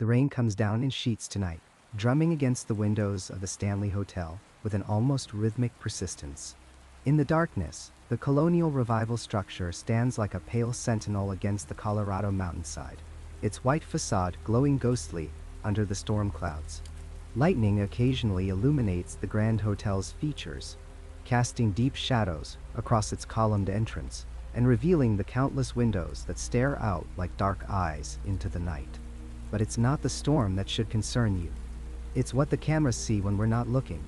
The rain comes down in sheets tonight, drumming against the windows of the Stanley Hotel with an almost rhythmic persistence. In the darkness, the colonial revival structure stands like a pale sentinel against the Colorado mountainside, its white facade glowing ghostly under the storm clouds. Lightning occasionally illuminates the Grand Hotel's features, casting deep shadows across its columned entrance and revealing the countless windows that stare out like dark eyes into the night. But it's not the storm that should concern you. It's what the cameras see when we're not looking.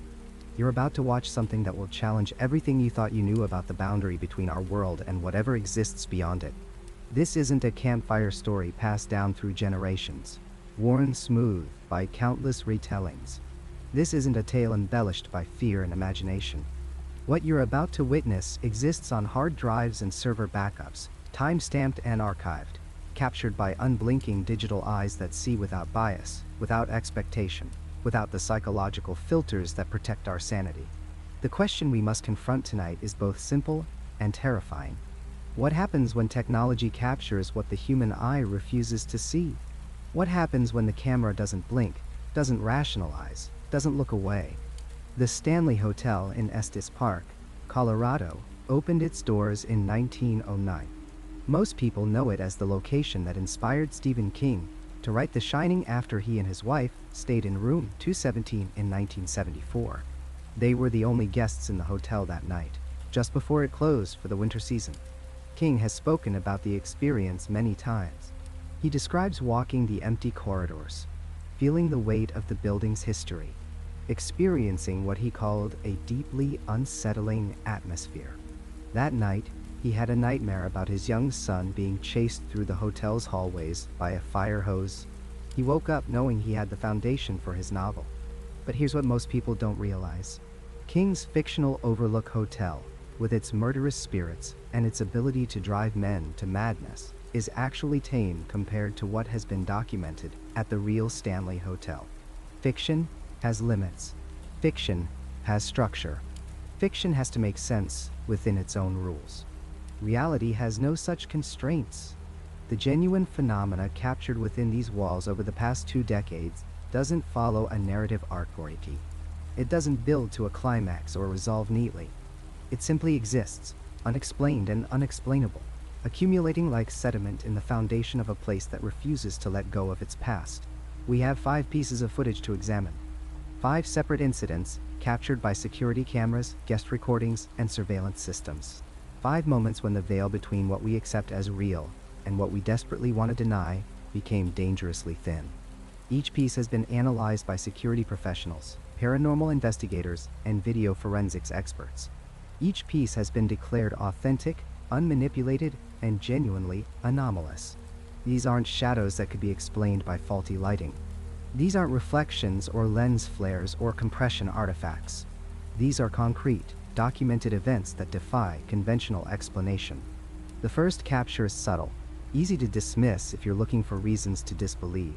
You're about to watch something that will challenge everything you thought you knew about the boundary between our world and whatever exists beyond it. This isn't a campfire story passed down through generations, worn smooth by countless retellings. This isn't a tale embellished by fear and imagination. What you're about to witness exists on hard drives and server backups, time-stamped and archived, captured by unblinking digital eyes that see without bias, without expectation, without the psychological filters that protect our sanity. The question we must confront tonight is both simple and terrifying. What happens when technology captures what the human eye refuses to see? What happens when the camera doesn't blink, doesn't rationalize, doesn't look away? The Stanley Hotel in Estes Park, Colorado, opened its doors in 1909. Most people know it as the location that inspired Stephen King to write The Shining after he and his wife stayed in room 217 in 1974. They were the only guests in the hotel that night, just before it closed for the winter season. King has spoken about the experience many times. He describes walking the empty corridors, feeling the weight of the building's history, experiencing what he called a deeply unsettling atmosphere. That night, he had a nightmare about his young son being chased through the hotel's hallways by a fire hose. He woke up knowing he had the foundation for his novel. But here's what most people don't realize. King's fictional Overlook Hotel, with its murderous spirits and its ability to drive men to madness, is actually tame compared to what has been documented at the real Stanley Hotel. Fiction has limits. Fiction has structure. Fiction has to make sense within its own rules. Reality has no such constraints. The genuine phenomena captured within these walls over the past 2 decades doesn't follow a narrative arc or a key. It doesn't build to a climax or resolve neatly. It simply exists, unexplained and unexplainable, accumulating like sediment in the foundation of a place that refuses to let go of its past. We have 5 pieces of footage to examine. 5 separate incidents captured by security cameras, guest recordings, and surveillance systems. 5 moments when the veil between what we accept as real and what we desperately want to deny became dangerously thin. Each piece has been analyzed by security professionals, paranormal investigators, and video forensics experts. Each piece has been declared authentic, unmanipulated, and genuinely anomalous. These aren't shadows that could be explained by faulty lighting. These aren't reflections or lens flares or compression artifacts. These are concrete, documented events that defy conventional explanation. The first capture is subtle, easy to dismiss if you're looking for reasons to disbelieve.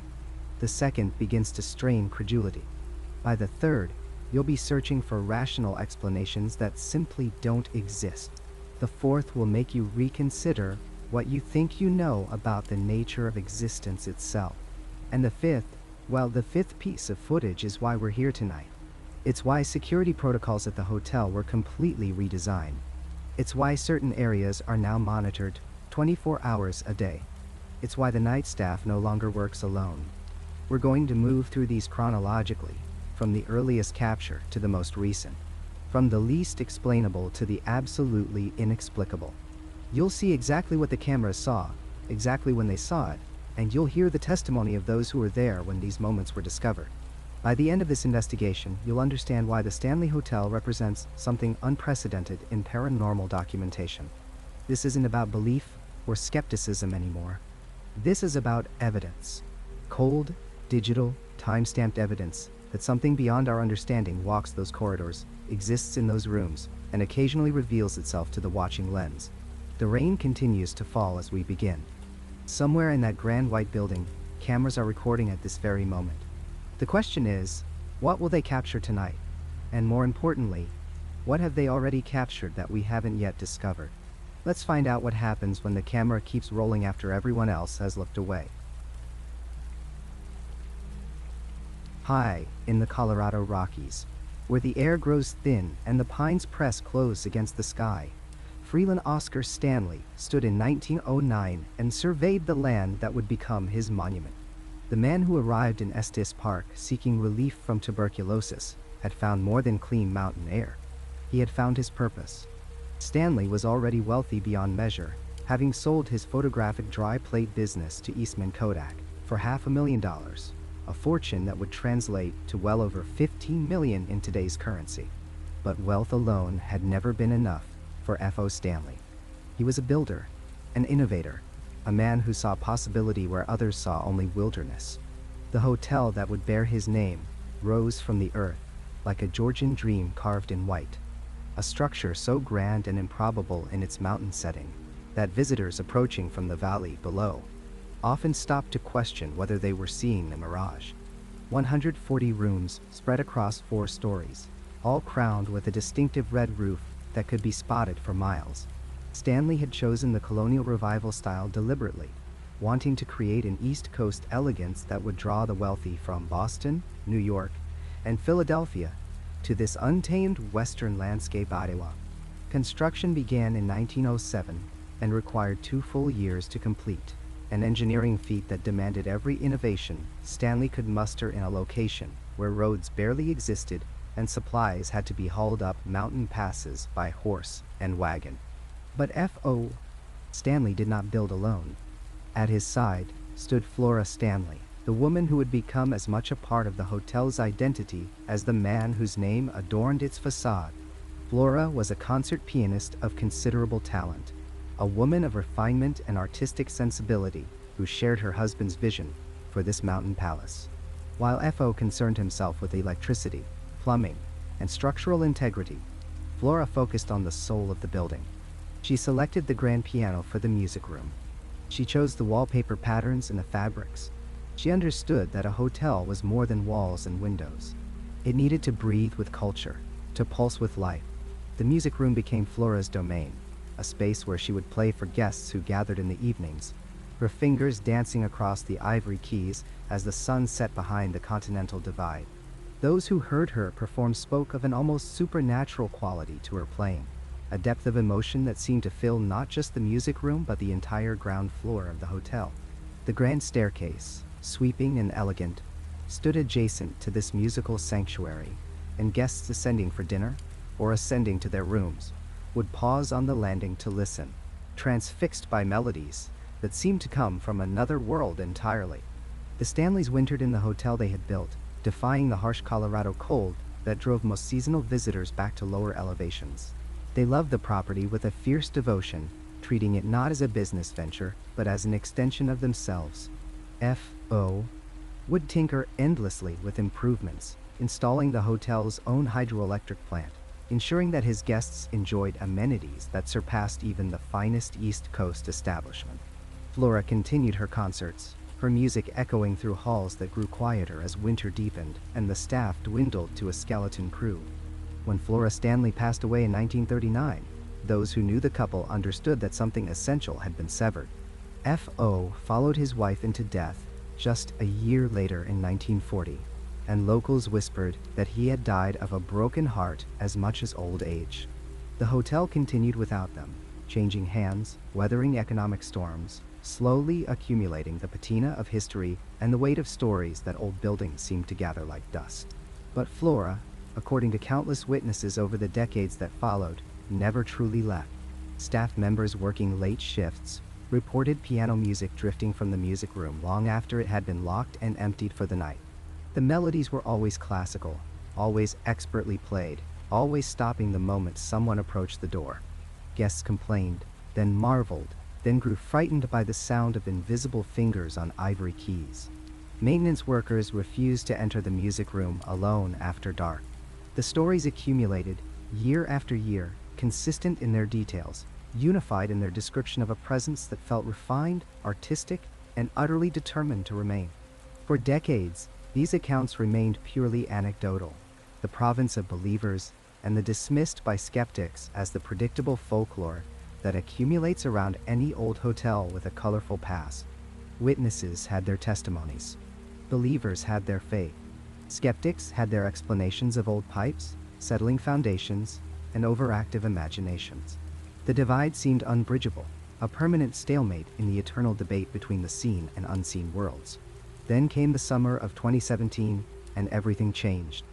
The second begins to strain credulity. By the third, you'll be searching for rational explanations that simply don't exist. The fourth will make you reconsider what you think you know about the nature of existence itself. And the fifth, well, the fifth piece of footage is why we're here tonight. It's why security protocols at the hotel were completely redesigned. It's why certain areas are now monitored 24 hours a day. It's why the night staff no longer works alone. We're going to move through these chronologically, from the earliest capture to the most recent, from the least explainable to the absolutely inexplicable. You'll see exactly what the cameras saw, exactly when they saw it, and you'll hear the testimony of those who were there when these moments were discovered. By the end of this investigation, you'll understand why the Stanley Hotel represents something unprecedented in paranormal documentation. This isn't about belief or skepticism anymore. This is about evidence. Cold, digital, time-stamped evidence that something beyond our understanding walks those corridors, exists in those rooms, and occasionally reveals itself to the watching lens. The rain continues to fall as we begin. Somewhere in that grand white building, cameras are recording at this very moment. The question is, what will they capture tonight? And more importantly, what have they already captured that we haven't yet discovered? Let's find out what happens when the camera keeps rolling after everyone else has looked away. high in the Colorado Rockies, where the air grows thin and the pines press close against the sky. Freeland Oscar Stanley stood in 1909 and surveyed the land that would become his monument. The man who arrived in Estes Park seeking relief from tuberculosis had found more than clean mountain air. He had found his purpose. Stanley was already wealthy beyond measure, having sold his photographic dry plate business to Eastman Kodak for $500,000, a fortune that would translate to well over $15 million in today's currency. But wealth alone had never been enough for F.O. Stanley. He was a builder, an innovator, a man who saw possibility where others saw only wilderness. The hotel that would bear his name rose from the earth like a Georgian dream carved in white, a structure so grand and improbable in its mountain setting that visitors approaching from the valley below often stopped to question whether they were seeing a mirage. 140 rooms spread across 4 stories, all crowned with a distinctive red roof that could be spotted for miles. Stanley had chosen the colonial revival style deliberately, wanting to create an East Coast elegance that would draw the wealthy from Boston, New York, and Philadelphia to this untamed western landscape Iowa. Construction began in 1907 and required 2 full years to complete, an engineering feat that demanded every innovation Stanley could muster in a location where roads barely existed and supplies had to be hauled up mountain passes by horse and wagon. But F.O. Stanley did not build alone. At his side stood Flora Stanley, the woman who would become as much a part of the hotel's identity as the man whose name adorned its facade. Flora was a concert pianist of considerable talent, a woman of refinement and artistic sensibility who shared her husband's vision for this mountain palace. While F.O. concerned himself with electricity, plumbing, and structural integrity, Flora focused on the soul of the building. She selected the grand piano for the music room. She chose the wallpaper patterns and the fabrics. She understood that a hotel was more than walls and windows. It needed to breathe with culture, to pulse with life. The music room became Flora's domain, a space where she would play for guests who gathered in the evenings, her fingers dancing across the ivory keys as the sun set behind the Continental Divide. Those who heard her perform spoke of an almost supernatural quality to her playing, a depth of emotion that seemed to fill not just the music room but the entire ground floor of the hotel. The grand staircase, sweeping and elegant, stood adjacent to this musical sanctuary, and guests ascending for dinner or ascending to their rooms would pause on the landing to listen, transfixed by melodies that seemed to come from another world entirely. The Stanleys wintered in the hotel they had built, defying the harsh Colorado cold that drove most seasonal visitors back to lower elevations. They loved the property with a fierce devotion, treating it not as a business venture, but as an extension of themselves. F.O. would tinker endlessly with improvements, installing the hotel's own hydroelectric plant, ensuring that his guests enjoyed amenities that surpassed even the finest East Coast establishment. Flora continued her concerts, her music echoing through halls that grew quieter as winter deepened and the staff dwindled to a skeleton crew. When Flora Stanley passed away in 1939, those who knew the couple understood that something essential had been severed. F.O. followed his wife into death just a year later in 1940, and locals whispered that he had died of a broken heart as much as old age. The hotel continued without them, changing hands, weathering economic storms, slowly accumulating the patina of history and the weight of stories that old buildings seemed to gather like dust. But Flora, according to countless witnesses over the decades that followed, never truly left. Staff members working late shifts reported piano music drifting from the music room long after it had been locked and emptied for the night. The melodies were always classical, always expertly played, always stopping the moment someone approached the door. Guests complained, then marveled, then grew frightened by the sound of invisible fingers on ivory keys. Maintenance workers refused to enter the music room alone after dark. The stories accumulated, year after year, consistent in their details, unified in their description of a presence that felt refined, artistic, and utterly determined to remain. For decades, these accounts remained purely anecdotal, the province of believers, and the dismissed by skeptics as the predictable folklore that accumulates around any old hotel with a colorful past. Witnesses had their testimonies. Believers had their faith. Skeptics had their explanations of old pipes, settling foundations, and overactive imaginations. The divide seemed unbridgeable, a permanent stalemate in the eternal debate between the seen and unseen worlds. Then came the summer of 2017, and everything changed.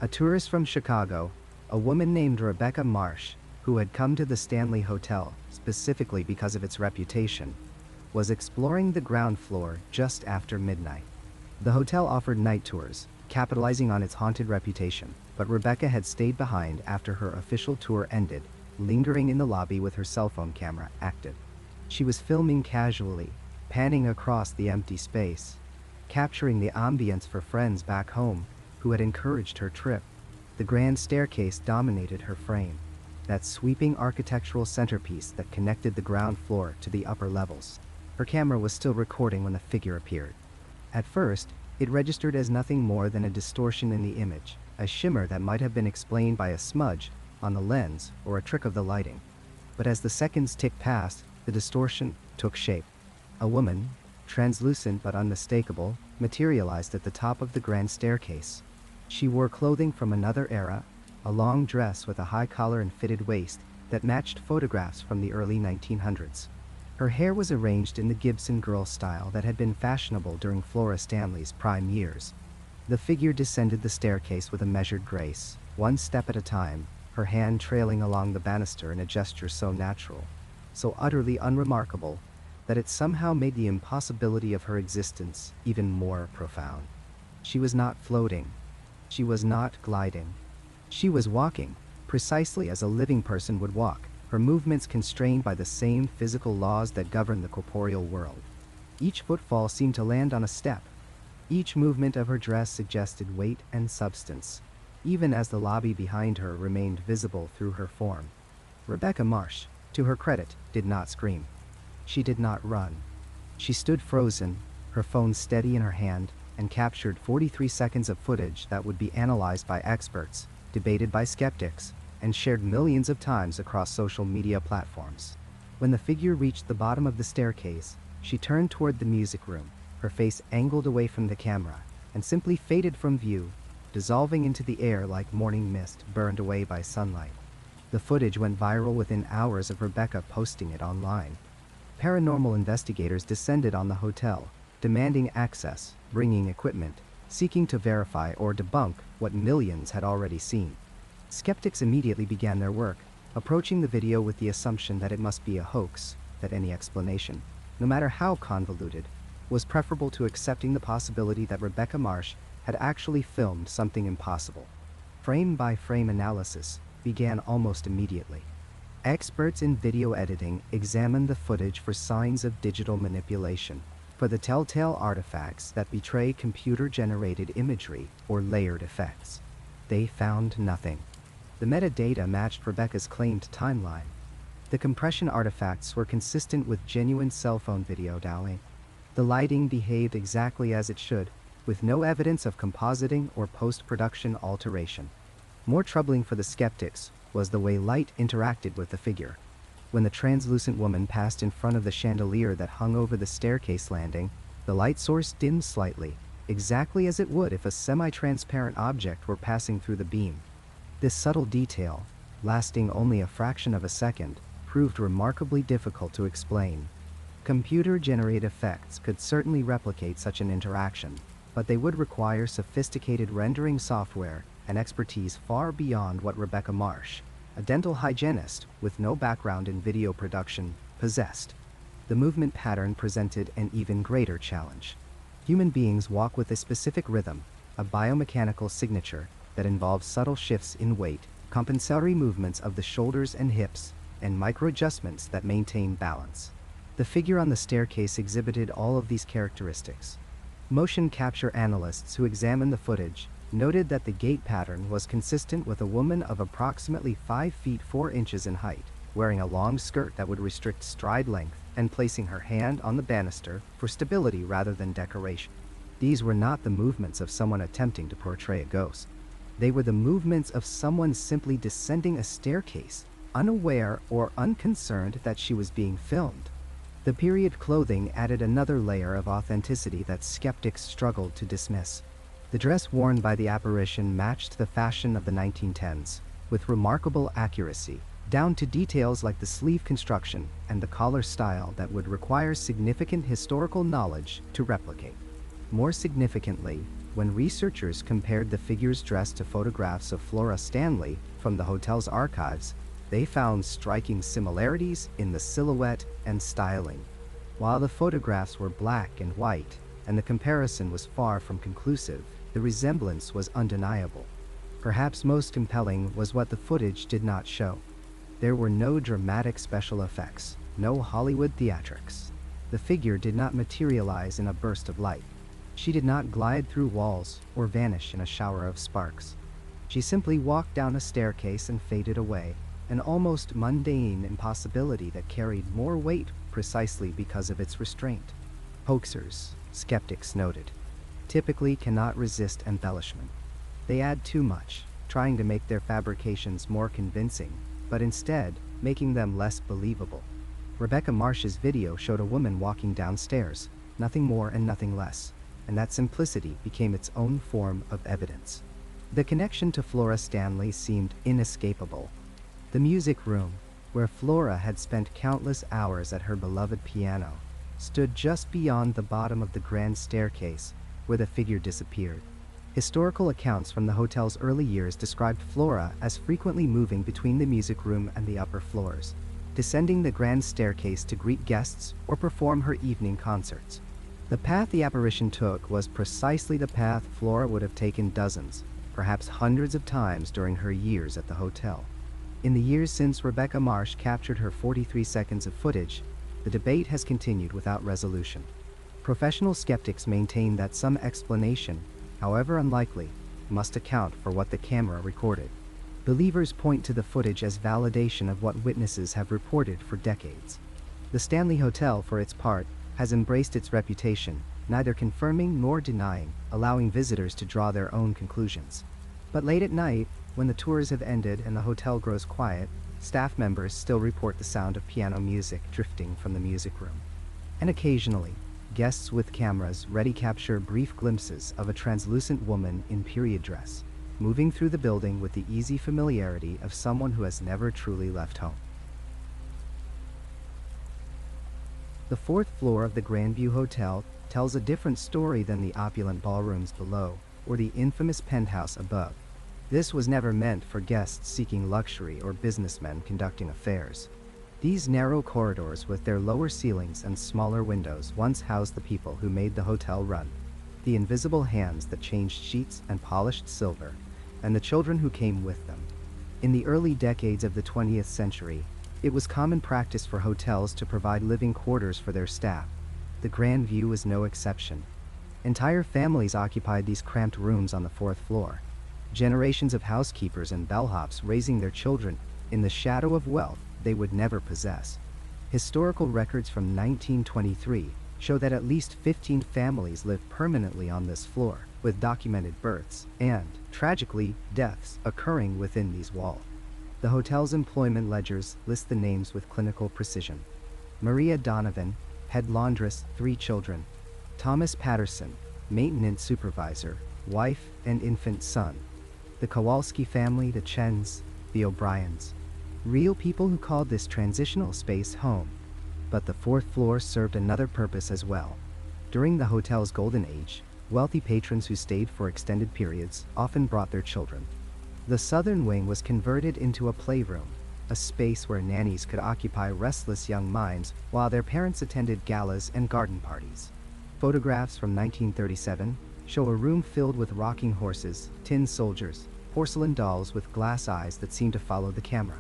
A tourist from Chicago, a woman named Rebecca Marsh, who had come to the Stanley Hotel specifically because of its reputation, was exploring the ground floor just after midnight. The hotel offered night tours, capitalizing on its haunted reputation, but Rebecca had stayed behind after her official tour ended, lingering in the lobby with her cell phone camera active. She was filming casually, panning across the empty space, capturing the ambience for friends back home who had encouraged her trip. The grand staircase dominated her frame, that sweeping architectural centerpiece that connected the ground floor to the upper levels. Her camera was still recording when the figure appeared. At first, it registered as nothing more than a distortion in the image, a shimmer that might have been explained by a smudge on the lens or a trick of the lighting. But as the seconds ticked past, the distortion took shape. A woman, translucent but unmistakable, materialized at the top of the grand staircase. She wore clothing from another era, a long dress with a high collar and fitted waist that matched photographs from the early 1900s. Her hair was arranged in the Gibson girl style that had been fashionable during Flora Stanley's prime years. The figure descended the staircase with a measured grace, one step at a time, her hand trailing along the banister in a gesture so natural, so utterly unremarkable, that it somehow made the impossibility of her existence even more profound. She was not floating. She was not gliding. She was walking, precisely as a living person would walk, her movements constrained by the same physical laws that govern the corporeal world. Each footfall seemed to land on a step. Each movement of her dress suggested weight and substance, even as the lobby behind her remained visible through her form. Rebecca Marsh, to her credit, did not scream. She did not run. She stood frozen, her phone steady in her hand, and captured 43 seconds of footage that would be analyzed by experts, debated by skeptics, and shared millions of times across social media platforms. When the figure reached the bottom of the staircase, she turned toward the music room, her face angled away from the camera, and simply faded from view, dissolving into the air like morning mist burned away by sunlight. The footage went viral within hours of Rebecca posting it online. Paranormal investigators descended on the hotel, demanding access, bringing equipment, seeking to verify or debunk what millions had already seen. Skeptics immediately began their work, approaching the video with the assumption that it must be a hoax, that any explanation, no matter how convoluted, was preferable to accepting the possibility that Rebecca Marsh had actually filmed something impossible. Frame-by-frame analysis began almost immediately. Experts in video editing examined the footage for signs of digital manipulation, for the telltale artifacts that betray computer-generated imagery or layered effects. They found nothing. The metadata matched Rebecca's claimed timeline. The compression artifacts were consistent with genuine cell phone video dialing. The lighting behaved exactly as it should, with no evidence of compositing or post-production alteration. More troubling for the skeptics was the way light interacted with the figure. When the translucent woman passed in front of the chandelier that hung over the staircase landing, the light source dimmed slightly, exactly as it would if a semi-transparent object were passing through the beam. This subtle detail, lasting only a fraction of a second, proved remarkably difficult to explain. Computer-generated effects could certainly replicate such an interaction, but they would require sophisticated rendering software and expertise far beyond what Rebecca Marsh, a dental hygienist with no background in video production, possessed. The movement pattern presented an even greater challenge. Human beings walk with a specific rhythm, a biomechanical signature that involves subtle shifts in weight, compensatory movements of the shoulders and hips, and micro-adjustments that maintain balance. The figure on the staircase exhibited all of these characteristics. Motion capture analysts who examined the footage noted that the gait pattern was consistent with a woman of approximately 5 feet 4 inches in height, wearing a long skirt that would restrict stride length and placing her hand on the banister for stability rather than decoration. These were not the movements of someone attempting to portray a ghost. They were the movements of someone simply descending a staircase, unaware or unconcerned that she was being filmed. The period clothing added another layer of authenticity that skeptics struggled to dismiss. The dress worn by the apparition matched the fashion of the 1910s, with remarkable accuracy, down to details like the sleeve construction and the collar style that would require significant historical knowledge to replicate. More significantly, when researchers compared the figure's dress to photographs of Flora Stanley from the hotel's archives, they found striking similarities in the silhouette and styling. While the photographs were black and white, and the comparison was far from conclusive, the resemblance was undeniable. Perhaps most compelling was what the footage did not show. There were no dramatic special effects, no Hollywood theatrics. The figure did not materialize in a burst of light. She did not glide through walls or vanish in a shower of sparks. She simply walked down a staircase and faded away, an almost mundane impossibility that carried more weight precisely because of its restraint. Hoaxers, skeptics noted, typically cannot resist embellishment. They add too much, trying to make their fabrications more convincing, but instead making them less believable. Rebecca Marsh's video showed a woman walking downstairs, nothing more and nothing less, and that simplicity became its own form of evidence. The connection to Flora Stanley seemed inescapable. The music room, where Flora had spent countless hours at her beloved piano, stood just beyond the bottom of the grand staircase where the figure disappeared. Historical accounts from the hotel's early years described Flora as frequently moving between the music room and the upper floors, descending the grand staircase to greet guests or perform her evening concerts. The path the apparition took was precisely the path Flora would have taken dozens, perhaps hundreds of times during her years at the hotel. In the years since Rebecca Marsh captured her 43 seconds of footage, the debate has continued without resolution. Professional skeptics maintain that some explanation, however unlikely, must account for what the camera recorded. Believers point to the footage as validation of what witnesses have reported for decades. The Stanley Hotel, for its part, has embraced its reputation, neither confirming nor denying, allowing visitors to draw their own conclusions. But late at night, when the tours have ended and the hotel grows quiet, staff members still report the sound of piano music drifting from the music room. And occasionally, guests with cameras ready capture brief glimpses of a translucent woman in period dress, moving through the building with the easy familiarity of someone who has never truly left home. The fourth floor of the Grandview Hotel tells a different story than the opulent ballrooms below or the infamous penthouse above. This was never meant for guests seeking luxury or businessmen conducting affairs. These narrow corridors with their lower ceilings and smaller windows once housed the people who made the hotel run, the invisible hands that changed sheets and polished silver, and the children who came with them. In the early decades of the 20th century, it was common practice for hotels to provide living quarters for their staff. The Grandview was no exception. Entire families occupied these cramped rooms on the fourth floor. Generations of housekeepers and bellhops raising their children in the shadow of wealth they would never possess. Historical records from 1923 show that at least 15 families lived permanently on this floor, with documented births and, tragically, deaths occurring within these walls. The hotel's employment ledgers list the names with clinical precision. Maria Donovan, head laundress, 3 children. Thomas Patterson, maintenance supervisor, wife and infant son. The Kowalski family, the Chens, the O'Briens. Real people who called this transitional space home. But the fourth floor served another purpose as well. During the hotel's golden age, wealthy patrons who stayed for extended periods often brought their children. The southern wing was converted into a playroom, a space where nannies could occupy restless young minds while their parents attended galas and garden parties. Photographs from 1937 show a room filled with rocking horses, tin soldiers, porcelain dolls with glass eyes that seem to follow the camera.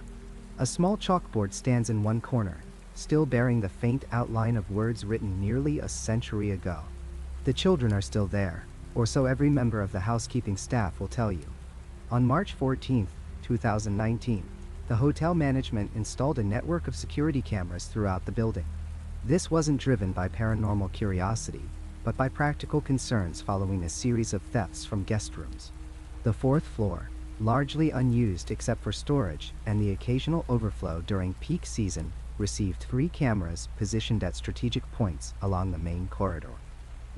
A small chalkboard stands in one corner, still bearing the faint outline of words written nearly a century ago. The children are still there, or so every member of the housekeeping staff will tell you. On March 14, 2019, the hotel management installed a network of security cameras throughout the building. This wasn't driven by paranormal curiosity, but by practical concerns following a series of thefts from guest rooms. The fourth floor, largely unused except for storage and the occasional overflow during peak season, received 3 cameras positioned at strategic points along the main corridor.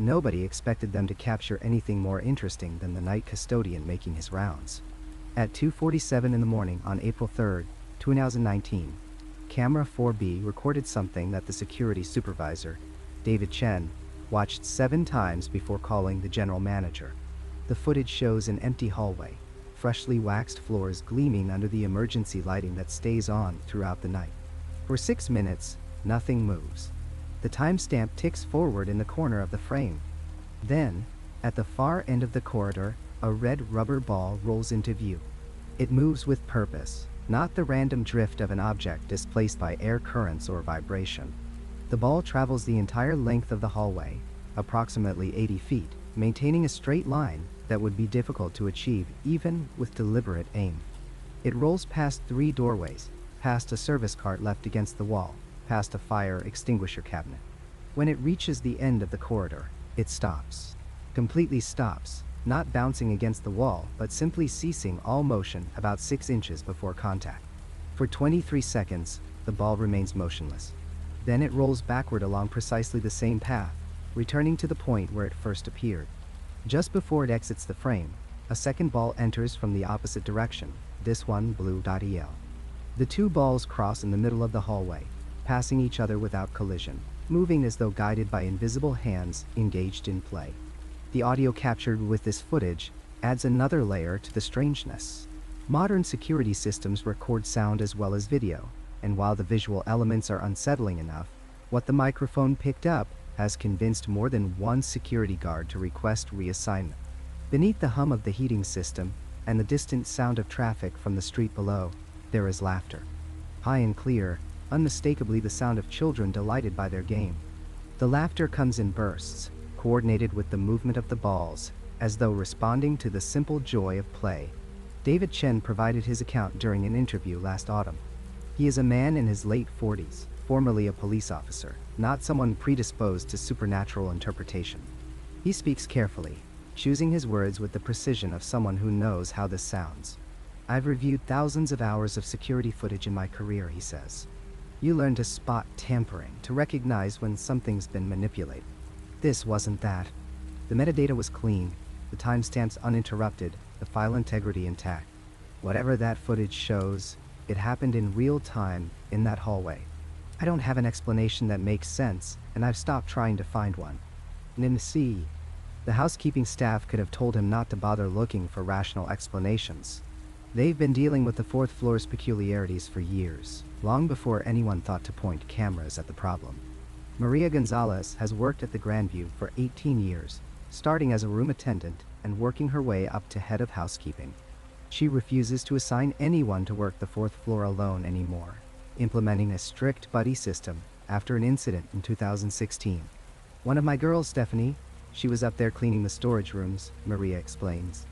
Nobody expected them to capture anything more interesting than the night custodian making his rounds. At 2:47 in the morning on April 3, 2019, Camera 4B recorded something that the security supervisor, David Chen, watched 7 times before calling the general manager. The footage shows an empty hallway, freshly waxed floors gleaming under the emergency lighting that stays on throughout the night. For 6 minutes, nothing moves. The timestamp ticks forward in the corner of the frame. Then, at the far end of the corridor, a red rubber ball rolls into view. It moves with purpose, not the random drift of an object displaced by air currents or vibration. The ball travels the entire length of the hallway, approximately 80 feet, maintaining a straight line that would be difficult to achieve even with deliberate aim. It rolls past 3 doorways, past a service cart left against the wall, past a fire extinguisher cabinet. When it reaches the end of the corridor, it stops. Completely stops, not bouncing against the wall, but simply ceasing all motion about 6 inches before contact. For 23 seconds, the ball remains motionless. Then it rolls backward along precisely the same path, returning to the point where it first appeared. Just before it exits the frame, a second ball enters from the opposite direction, this one blue.el. The 2 balls cross in the middle of the hallway, passing each other without collision, moving as though guided by invisible hands engaged in play. The audio captured with this footage adds another layer to the strangeness. Modern security systems record sound as well as video, and while the visual elements are unsettling enough, what the microphone picked up has convinced more than one security guard to request reassignment. Beneath the hum of the heating system and the distant sound of traffic from the street below, there is laughter. High and clear, unmistakably the sound of children delighted by their game. The laughter comes in bursts, coordinated with the movement of the balls, as though responding to the simple joy of play. David Chen provided his account during an interview last autumn. He is a man in his late 40s, formerly a police officer, not someone predisposed to supernatural interpretation. He speaks carefully, choosing his words with the precision of someone who knows how this sounds. I've reviewed thousands of hours of security footage in my career, he says. You learn to spot tampering, to recognize when something's been manipulated. This wasn't that. The metadata was clean, the timestamps uninterrupted, the file integrity intact. Whatever that footage shows, it happened in real time, in that hallway. I don't have an explanation that makes sense, and I've stopped trying to find one. Nimsi. The housekeeping staff could have told him not to bother looking for rational explanations. They've been dealing with the 4th floor's peculiarities for years, long before anyone thought to point cameras at the problem. Maria Gonzalez has worked at the Grandview for 18 years, starting as a room attendant and working her way up to head of housekeeping. She refuses to assign anyone to work the 4th floor alone anymore, implementing a strict buddy system after an incident in 2016. One of my girls, Stephanie, she was up there cleaning the storage rooms, Maria explains.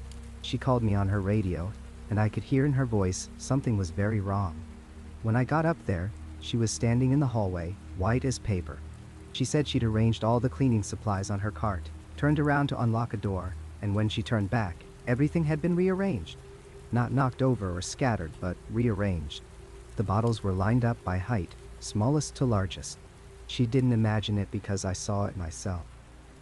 She called me on her radio, and I could hear in her voice something was very wrong. When I got up there, she was standing in the hallway, white as paper. She said she'd arranged all the cleaning supplies on her cart, turned around to unlock a door, and when she turned back, everything had been rearranged. Not knocked over or scattered, but rearranged. The bottles were lined up by height, smallest to largest. She didn't imagine it because I saw it myself.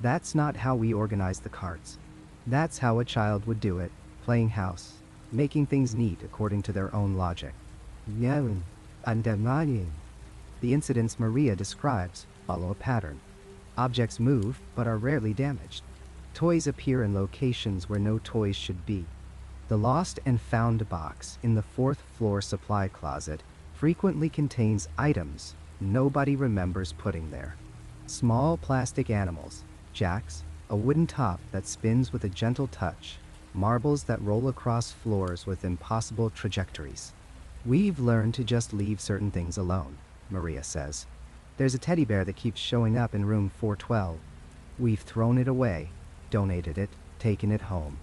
That's not how we organize the carts. That's how a child would do it, playing house, making things neat according to their own logic. The incidents Maria describes follow a pattern. Objects move, but are rarely damaged. Toys appear in locations where no toys should be. The lost and found box in the 4th floor supply closet frequently contains items nobody remembers putting there. Small plastic animals, jacks, a wooden top that spins with a gentle touch, marbles that roll across floors with impossible trajectories. We've learned to just leave certain things alone, Maria says. There's a teddy bear that keeps showing up in room 412. We've thrown it away, donated it, taken it home.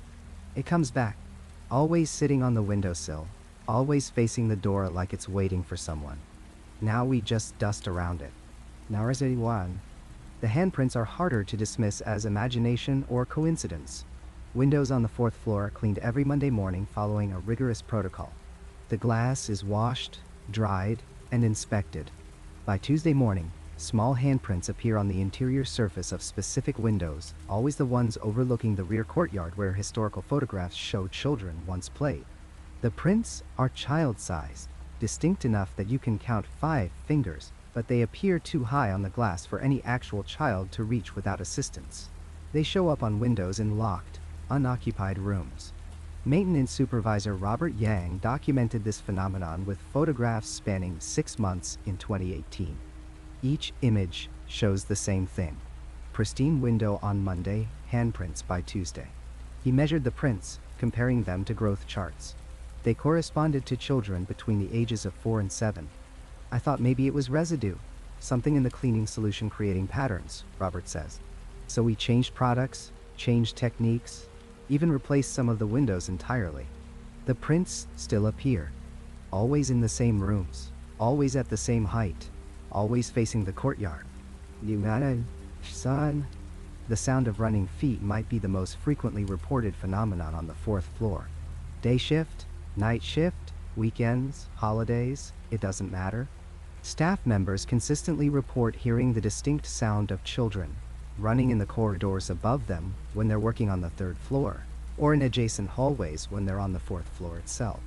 It comes back, always sitting on the windowsill, always facing the door like it's waiting for someone. Now we just dust around it. The handprints are harder to dismiss as imagination or coincidence. Windows on the 4th floor are cleaned every Monday morning following a rigorous protocol. The glass is washed, dried, and inspected. By Tuesday morning, Small handprints appear on the interior surface of specific windows, always the ones overlooking the rear courtyard where historical photographs show children once played. The prints are child-sized, distinct enough that you can count 5 fingers, but they appear too high on the glass for any actual child to reach without assistance. They show up on windows in locked, unoccupied rooms. Maintenance supervisor Robert Yang documented this phenomenon with photographs spanning 6 months in 2018. Each image shows the same thing. Pristine window on Monday, handprints by Tuesday. He measured the prints, comparing them to growth charts. They corresponded to children between the ages of 4 and 7. I thought maybe it was residue, something in the cleaning solution creating patterns, Robert says. So we changed products, changed techniques, even replaced some of the windows entirely. The prints still appear, always in the same rooms, always at the same height, always facing the courtyard. Son. The sound of running feet might be the most frequently reported phenomenon on the 4th floor. Day shift, night shift, weekends, holidays, it doesn't matter. Staff members consistently report hearing the distinct sound of children running in the corridors above them when they're working on the 3rd floor, or in adjacent hallways when they're on the 4th floor itself.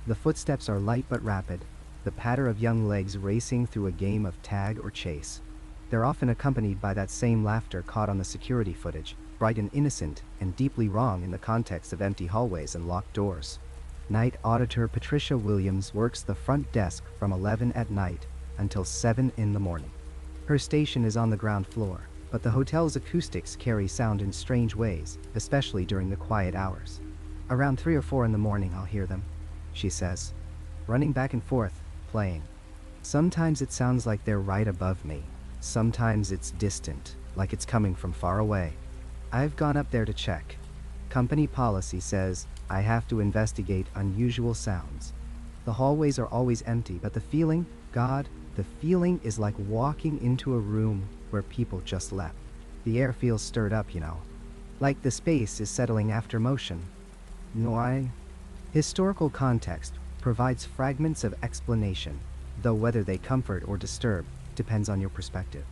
The footsteps are light but rapid, the patter of young legs racing through a game of tag or chase. They're often accompanied by that same laughter caught on the security footage, bright and innocent and deeply wrong in the context of empty hallways and locked doors. Night auditor Patricia Williams works the front desk from 11 at night until 7 in the morning. Her station is on the ground floor, but the hotel's acoustics carry sound in strange ways, especially during the quiet hours. Around 3 or 4 in the morning I'll hear them, she says, running back and forth, playing. Sometimes it sounds like they're right above me. Sometimes it's distant, like it's coming from far away. I've gone up there to check. Company policy says I have to investigate unusual sounds. The hallways are always empty, but the feeling, God, the feeling is like walking into a room where people just left. The air feels stirred up, like the space is settling after motion. No, historical context provides fragments of explanation, though whether they comfort or disturb depends on your perspective.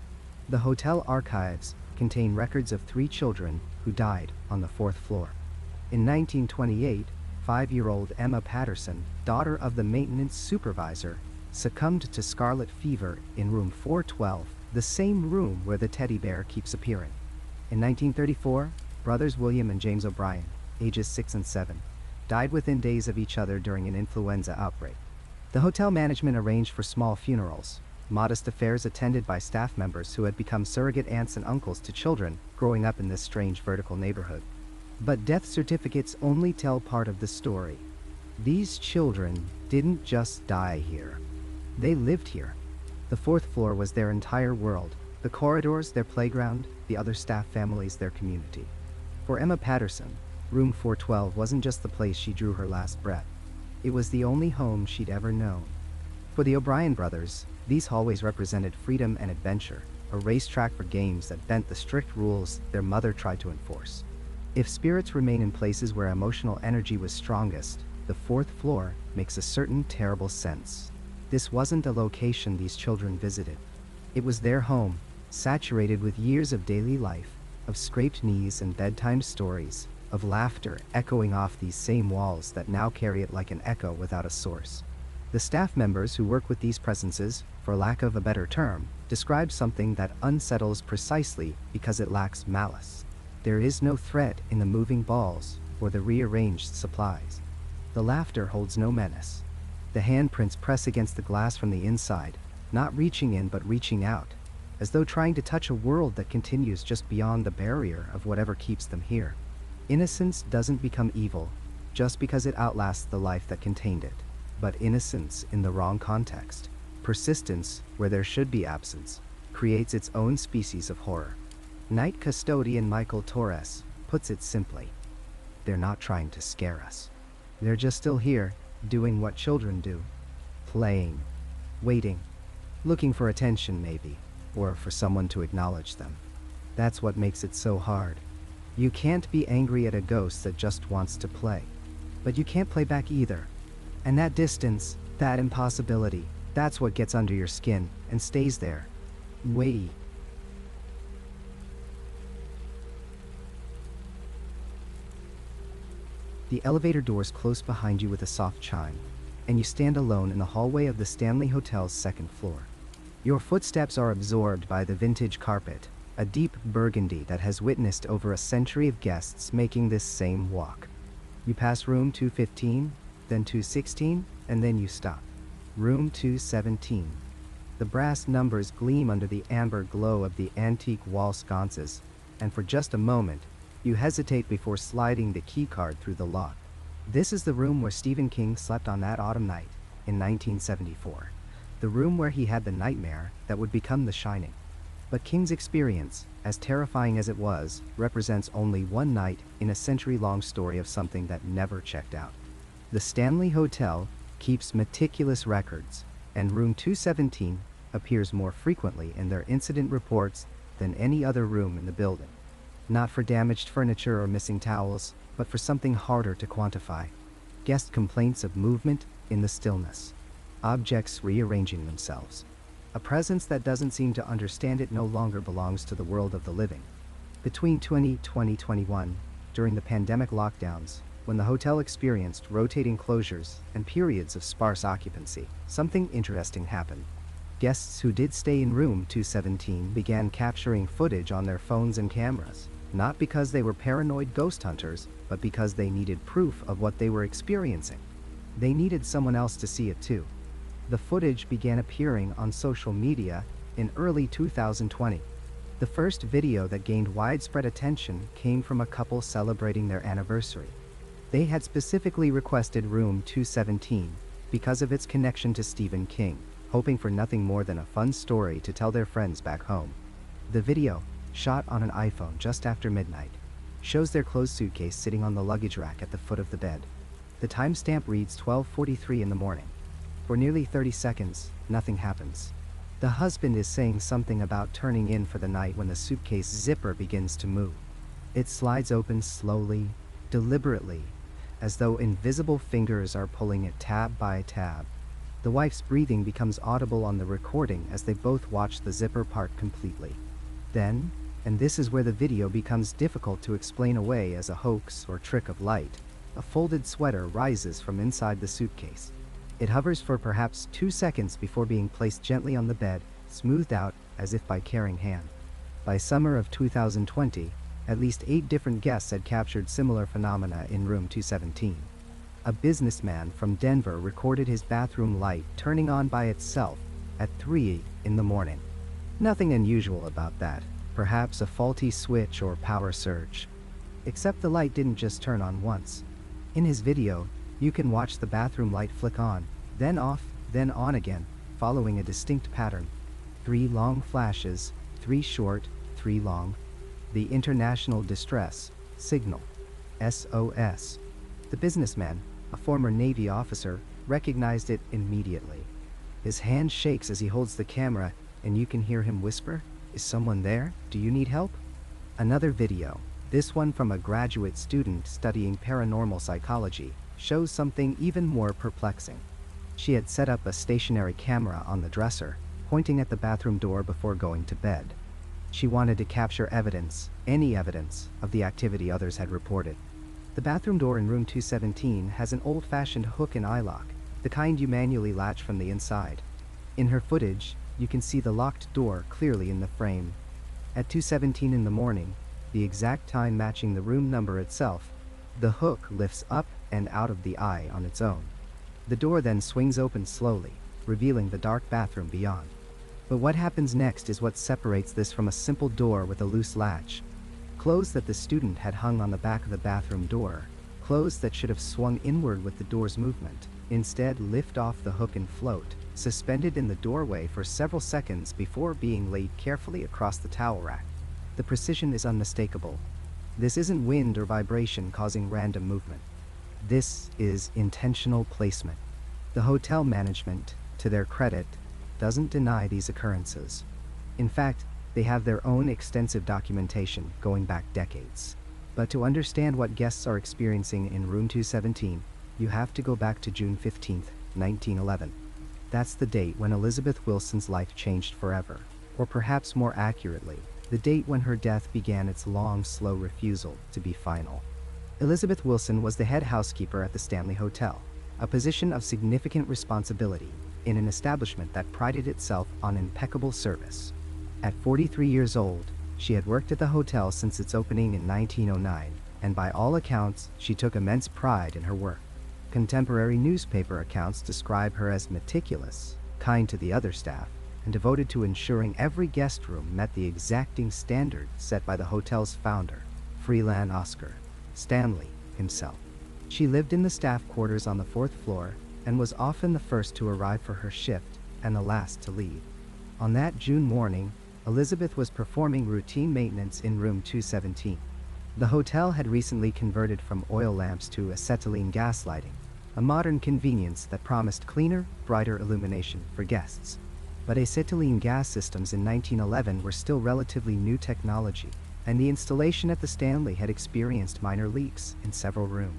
The hotel archives contain records of 3 children who died on the 4th floor. In 1928, 5-year-old Emma Patterson, daughter of the maintenance supervisor, succumbed to scarlet fever in room 412, the same room where the teddy bear keeps appearing. In 1934, brothers William and James O'Brien, ages 6 and 7, died within days of each other during an influenza outbreak. The hotel management arranged for small funerals, modest affairs attended by staff members who had become surrogate aunts and uncles to children growing up in this strange vertical neighborhood. But death certificates only tell part of the story. These children didn't just die here. They lived here. The 4th floor was their entire world, the corridors their playground, the other staff families their community. For Emma Patterson, room 412 wasn't just the place she drew her last breath. It was the only home she'd ever known. For the O'Brien brothers, these hallways represented freedom and adventure, a racetrack for games that bent the strict rules their mother tried to enforce. If spirits remain in places where emotional energy was strongest, the 4th floor makes a certain terrible sense. This wasn't a location these children visited. It was their home, saturated with years of daily life, of scraped knees and bedtime stories, of laughter echoing off these same walls that now carry it like an echo without a source. The staff members who work with these presences, for lack of a better term, describe something that unsettles precisely because it lacks malice. There is no threat in the moving balls or the rearranged supplies. The laughter holds no menace. The handprints press against the glass from the inside, not reaching in but reaching out, as though trying to touch a world that continues just beyond the barrier of whatever keeps them here. Innocence doesn't become evil just because it outlasts the life that contained it, but innocence in the wrong context, persistence where there should be absence, creates its own species of horror. Night custodian Michael Torres puts it simply: they're not trying to scare us. They're just still here, doing what children do. Playing, waiting, looking for attention maybe, or for someone to acknowledge them. That's what makes it so hard. You can't be angry at a ghost that just wants to play, but you can't play back either. And that distance, that impossibility, that's what gets under your skin and stays there. Wait. The elevator doors close behind you with a soft chime, and you stand alone in the hallway of the Stanley Hotel's second floor. Your footsteps are absorbed by the vintage carpet, a deep burgundy that has witnessed over a century of guests making this same walk. You pass room 215, then 216, and then you stop. Room 217. The brass numbers gleam under the amber glow of the antique wall sconces, and for just a moment, you hesitate before sliding the keycard through the lock. This is the room where Stephen King slept on that autumn night in 1974. The room where he had the nightmare that would become The Shining. But King's experience, as terrifying as it was, represents only one night in a century-long story of something that never checked out. The Stanley Hotel keeps meticulous records, and room 217 appears more frequently in their incident reports than any other room in the building. Not for damaged furniture or missing towels, but for something harder to quantify. Guest complaints of movement in the stillness. Objects rearranging themselves. A presence that doesn't seem to understand it no longer belongs to the world of the living. Between 2021, during the pandemic lockdowns, when the hotel experienced rotating closures and periods of sparse occupancy, something interesting happened. Guests who did stay in room 217 began capturing footage on their phones and cameras, not because they were paranoid ghost hunters, but because they needed proof of what they were experiencing. They needed someone else to see it too. The footage began appearing on social media in early 2020. The first video that gained widespread attention came from a couple celebrating their anniversary. They had specifically requested room 217 because of its connection to Stephen King, hoping for nothing more than a fun story to tell their friends back home. The video, shot on an iPhone just after midnight, shows their closed suitcase sitting on the luggage rack at the foot of the bed. The timestamp reads 12:43 in the morning. For nearly 30 seconds, nothing happens. The husband is saying something about turning in for the night when the suitcase zipper begins to move. It slides open slowly, deliberately, as though invisible fingers are pulling it tab by tab. The wife's breathing becomes audible on the recording as they both watch the zipper part completely. Then, and this is where the video becomes difficult to explain away as a hoax or trick of light, a folded sweater rises from inside the suitcase. It hovers for perhaps 2 seconds before being placed gently on the bed, smoothed out as if by caring hand. By summer of 2020, at least 8 different guests had captured similar phenomena in room 217. A businessman from Denver recorded his bathroom light turning on by itself at 3 in the morning. Nothing unusual about that, perhaps a faulty switch or power surge. Except the light didn't just turn on once. In his video, you can watch the bathroom light flick on, then off, then on again, following a distinct pattern. 3 long flashes, 3 short, 3 long. The International Distress Signal, SOS. The businessman, a former Navy officer, recognized it immediately. His hand shakes as he holds the camera, and you can hear him whisper, "Is someone there? Do you need help?" Another video, this one from a graduate student studying paranormal psychology, shows something even more perplexing. She had set up a stationary camera on the dresser, pointing at the bathroom door before going to bed. She wanted to capture evidence, any evidence, of the activity others had reported. The bathroom door in room 217 has an old-fashioned hook and eye lock, the kind you manually latch from the inside. In her footage, you can see the locked door clearly in the frame. At 2:17 in the morning, the exact time matching the room number itself, the hook lifts up and out of the eye on its own. The door then swings open slowly, revealing the dark bathroom beyond. But what happens next is what separates this from a simple door with a loose latch. Clothes that the student had hung on the back of the bathroom door, clothes that should have swung inward with the door's movement, instead lift off the hook and float, suspended in the doorway for several seconds before being laid carefully across the towel rack. The precision is unmistakable. This isn't wind or vibration causing random movement. This is intentional placement. The hotel management, to their credit, doesn't deny these occurrences. In fact, they have their own extensive documentation going back decades. But to understand what guests are experiencing in room 217, you have to go back to June 15, 1911. That's the date when Elizabeth Wilson's life changed forever. or perhaps more accurately, the date when her death began its long, slow refusal to be final. Elizabeth Wilson was the head housekeeper at the Stanley Hotel, a position of significant responsibility in an establishment that prided itself on impeccable service. At 43 years old, she had worked at the hotel since its opening in 1909, and by all accounts, she took immense pride in her work. Contemporary newspaper accounts describe her as meticulous, kind to the other staff, and devoted to ensuring every guest room met the exacting standards set by the hotel's founder, Freeland Oscar Stanley himself. She lived in the staff quarters on the 4th floor and was often the first to arrive for her shift and the last to leave. On that June morning, Elizabeth was performing routine maintenance in room 217. The hotel had recently converted from oil lamps to acetylene gas lighting, a modern convenience that promised cleaner, brighter illumination for guests. But acetylene gas systems in 1911 were still relatively new technology, and the installation at the Stanley had experienced minor leaks in several rooms.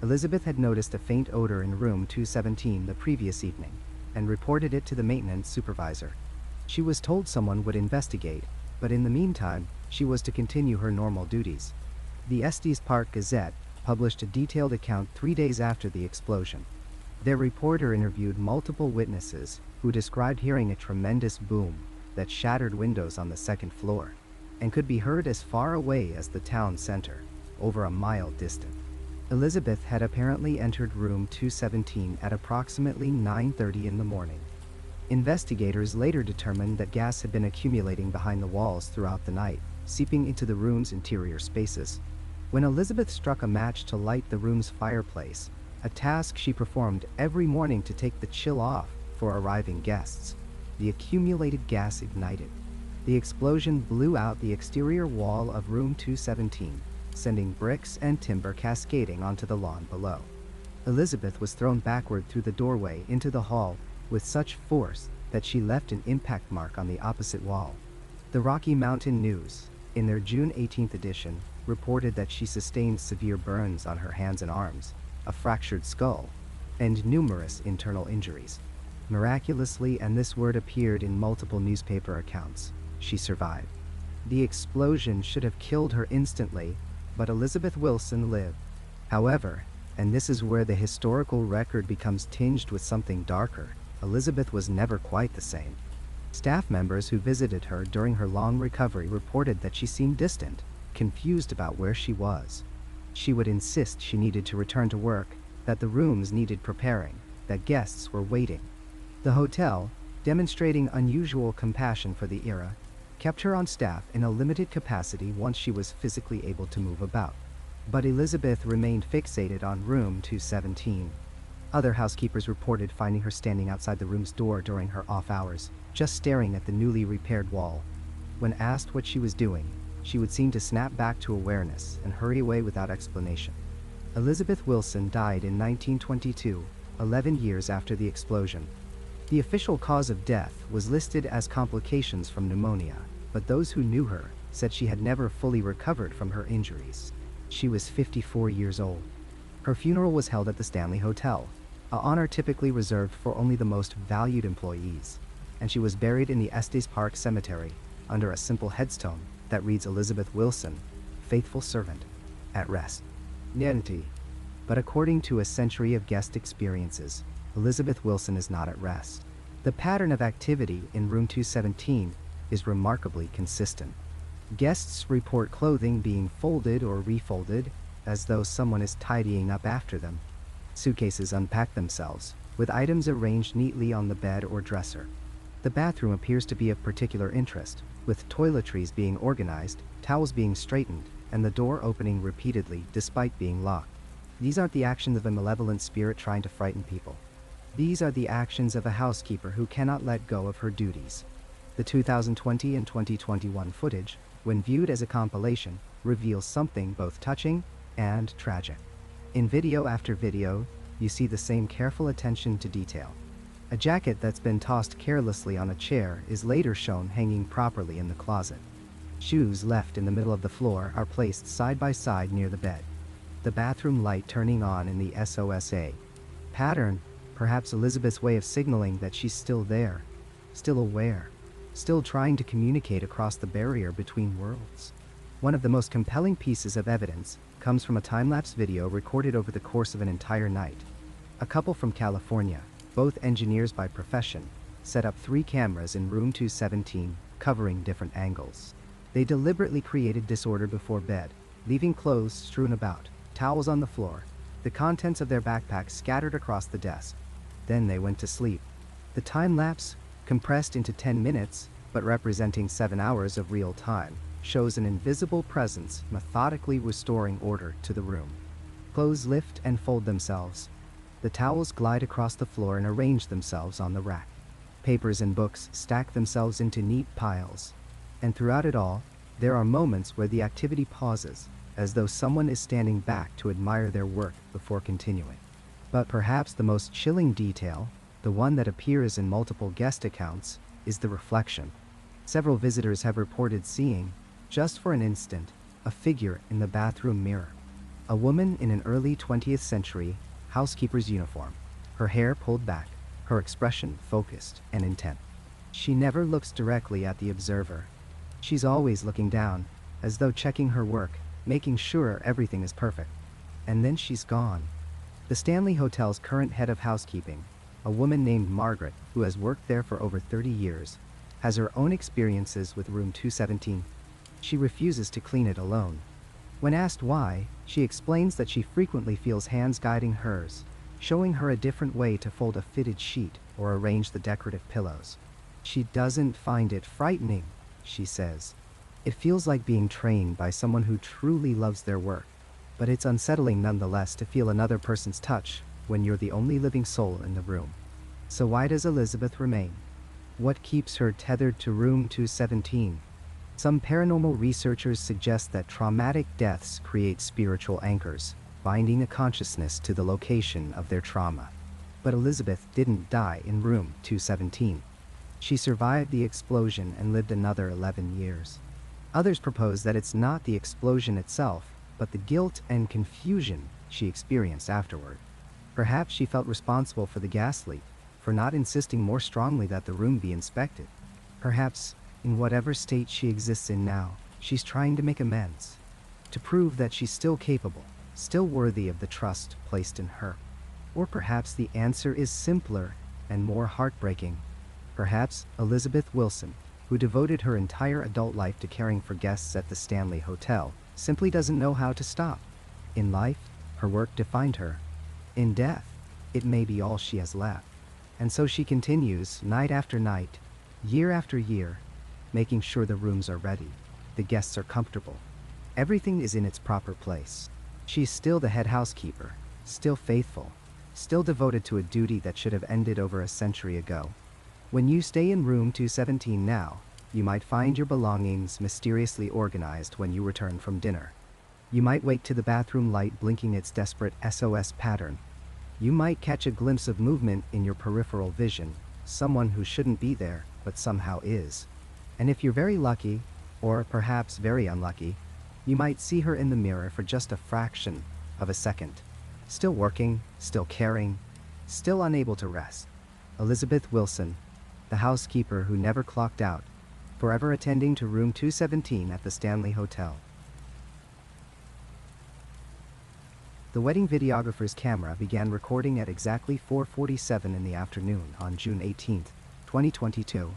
Elizabeth had noticed a faint odor in room 217 the previous evening, and reported it to the maintenance supervisor. She was told someone would investigate, but in the meantime, she was to continue her normal duties. The Estes Park Gazette published a detailed account 3 days after the explosion. Their reporter interviewed multiple witnesses who described hearing a tremendous boom that shattered windows on the 2nd floor and could be heard as far away as the town center, over a mile distant. Elizabeth had apparently entered room 217 at approximately 9:30 in the morning. Investigators later determined that gas had been accumulating behind the walls throughout the night, seeping into the room's interior spaces. When Elizabeth struck a match to light the room's fireplace, a task she performed every morning to take the chill off for arriving guests, the accumulated gas ignited. The explosion blew out the exterior wall of room 217, sending bricks and timber cascading onto the lawn below. Elizabeth was thrown backward through the doorway into the hall with such force that she left an impact mark on the opposite wall. The Rocky Mountain News, in their June 18th edition, reported that she sustained severe burns on her hands and arms, a fractured skull, and numerous internal injuries. Miraculously, and this word appeared in multiple newspaper accounts, she survived. The explosion should have killed her instantly, but Elizabeth Wilson lived. However, and this is where the historical record becomes tinged with something darker, Elizabeth was never quite the same. Staff members who visited her during her long recovery reported that she seemed distant, confused about where she was. She would insist she needed to return to work, that the rooms needed preparing, that guests were waiting. The hotel, demonstrating unusual compassion for the era, kept her on staff in a limited capacity once she was physically able to move about. But Elizabeth remained fixated on room 217. Other housekeepers reported finding her standing outside the room's door during her off hours, just staring at the newly repaired wall. When asked what she was doing, she would seem to snap back to awareness and hurry away without explanation. Elizabeth Wilson died in 1922, 11 years after the explosion. The official cause of death was listed as complications from pneumonia, but those who knew her said she had never fully recovered from her injuries. She was 54 years old. Her funeral was held at the Stanley Hotel, an honor typically reserved for only the most valued employees, and she was buried in the Estes Park Cemetery under a simple headstone that reads Elizabeth Wilson, faithful servant, at rest. Niente. But according to a century of guest experiences, Elizabeth Wilson is not at rest. The pattern of activity in room 217 is remarkably consistent. Guests report clothing being folded or refolded, as though someone is tidying up after them. Suitcases unpack themselves, with items arranged neatly on the bed or dresser. The bathroom appears to be of particular interest, with toiletries being organized, towels being straightened, and the door opening repeatedly despite being locked. These aren't the actions of a malevolent spirit trying to frighten people. These are the actions of a housekeeper who cannot let go of her duties. The 2020 and 2021 footage, when viewed as a compilation, reveals something both touching and tragic. In video after video, you see the same careful attention to detail. A jacket that's been tossed carelessly on a chair is later shown hanging properly in the closet. Shoes left in the middle of the floor are placed side by side near the bed. The bathroom light turning on in the SOSA pattern, perhaps Elizabeth's way of signaling that she's still there, still aware. still trying to communicate across the barrier between worlds. One of the most compelling pieces of evidence comes from a time-lapse video recorded over the course of an entire night. A couple from California, both engineers by profession, set up 3 cameras in room 217, covering different angles. They deliberately created disorder before bed, leaving clothes strewn about, towels on the floor, the contents of their backpacks scattered across the desk. Then they went to sleep. The time-lapse, compressed into 10 minutes, but representing 7 hours of real time, shows an invisible presence methodically restoring order to the room. Clothes lift and fold themselves. The towels glide across the floor and arrange themselves on the rack. Papers and books stack themselves into neat piles. And throughout it all, there are moments where the activity pauses, as though someone is standing back to admire their work before continuing. But perhaps the most chilling detail, the one that appears in multiple guest accounts, is the reflection. Several visitors have reported seeing, just for an instant, a figure in the bathroom mirror. A woman in an early 20th century housekeeper's uniform, her hair pulled back, her expression focused and intent. She never looks directly at the observer. She's always looking down, as though checking her work, making sure everything is perfect. And then she's gone. The Stanley Hotel's current head of housekeeping, a woman named Margaret, who has worked there for over 30 years, has her own experiences with room 217. She refuses to clean it alone. When asked why, she explains that she frequently feels hands guiding hers, showing her a different way to fold a fitted sheet or arrange the decorative pillows. She doesn't find it frightening, she says. It feels like being trained by someone who truly loves their work, but it's unsettling nonetheless to feel another person's touch when you're the only living soul in the room. So why does Elizabeth remain? What keeps her tethered to room 217? Some paranormal researchers suggest that traumatic deaths create spiritual anchors, binding a consciousness to the location of their trauma. But Elizabeth didn't die in room 217. She survived the explosion and lived another 11 years. Others propose that it's not the explosion itself, but the guilt and confusion she experienced afterward. Perhaps she felt responsible for the gas leak, for not insisting more strongly that the room be inspected. Perhaps, in whatever state she exists in now, she's trying to make amends, to prove that she's still capable, still worthy of the trust placed in her. Or perhaps the answer is simpler and more heartbreaking. Perhaps Elizabeth Wilson, who devoted her entire adult life to caring for guests at the Stanley Hotel, simply doesn't know how to stop. In life, her work defined her. In death, it may be all she has left. And so she continues, night after night, year after year, making sure the rooms are ready, the guests are comfortable. Everything is in its proper place. She's still the head housekeeper, still faithful, still devoted to a duty that should have ended over a century ago. When you stay in room 217 now, you might find your belongings mysteriously organized when you return from dinner. You might wake to the bathroom light blinking its desperate SOS pattern. You might catch a glimpse of movement in your peripheral vision, someone who shouldn't be there, but somehow is. And if you're very lucky, or perhaps very unlucky, you might see her in the mirror for just a fraction of a second. Still working, still caring, still unable to rest. Elizabeth Wilson, the housekeeper who never clocked out, forever attending to room 217 at the Stanley Hotel. The wedding videographer's camera began recording at exactly 4:47 in the afternoon on June 18, 2022.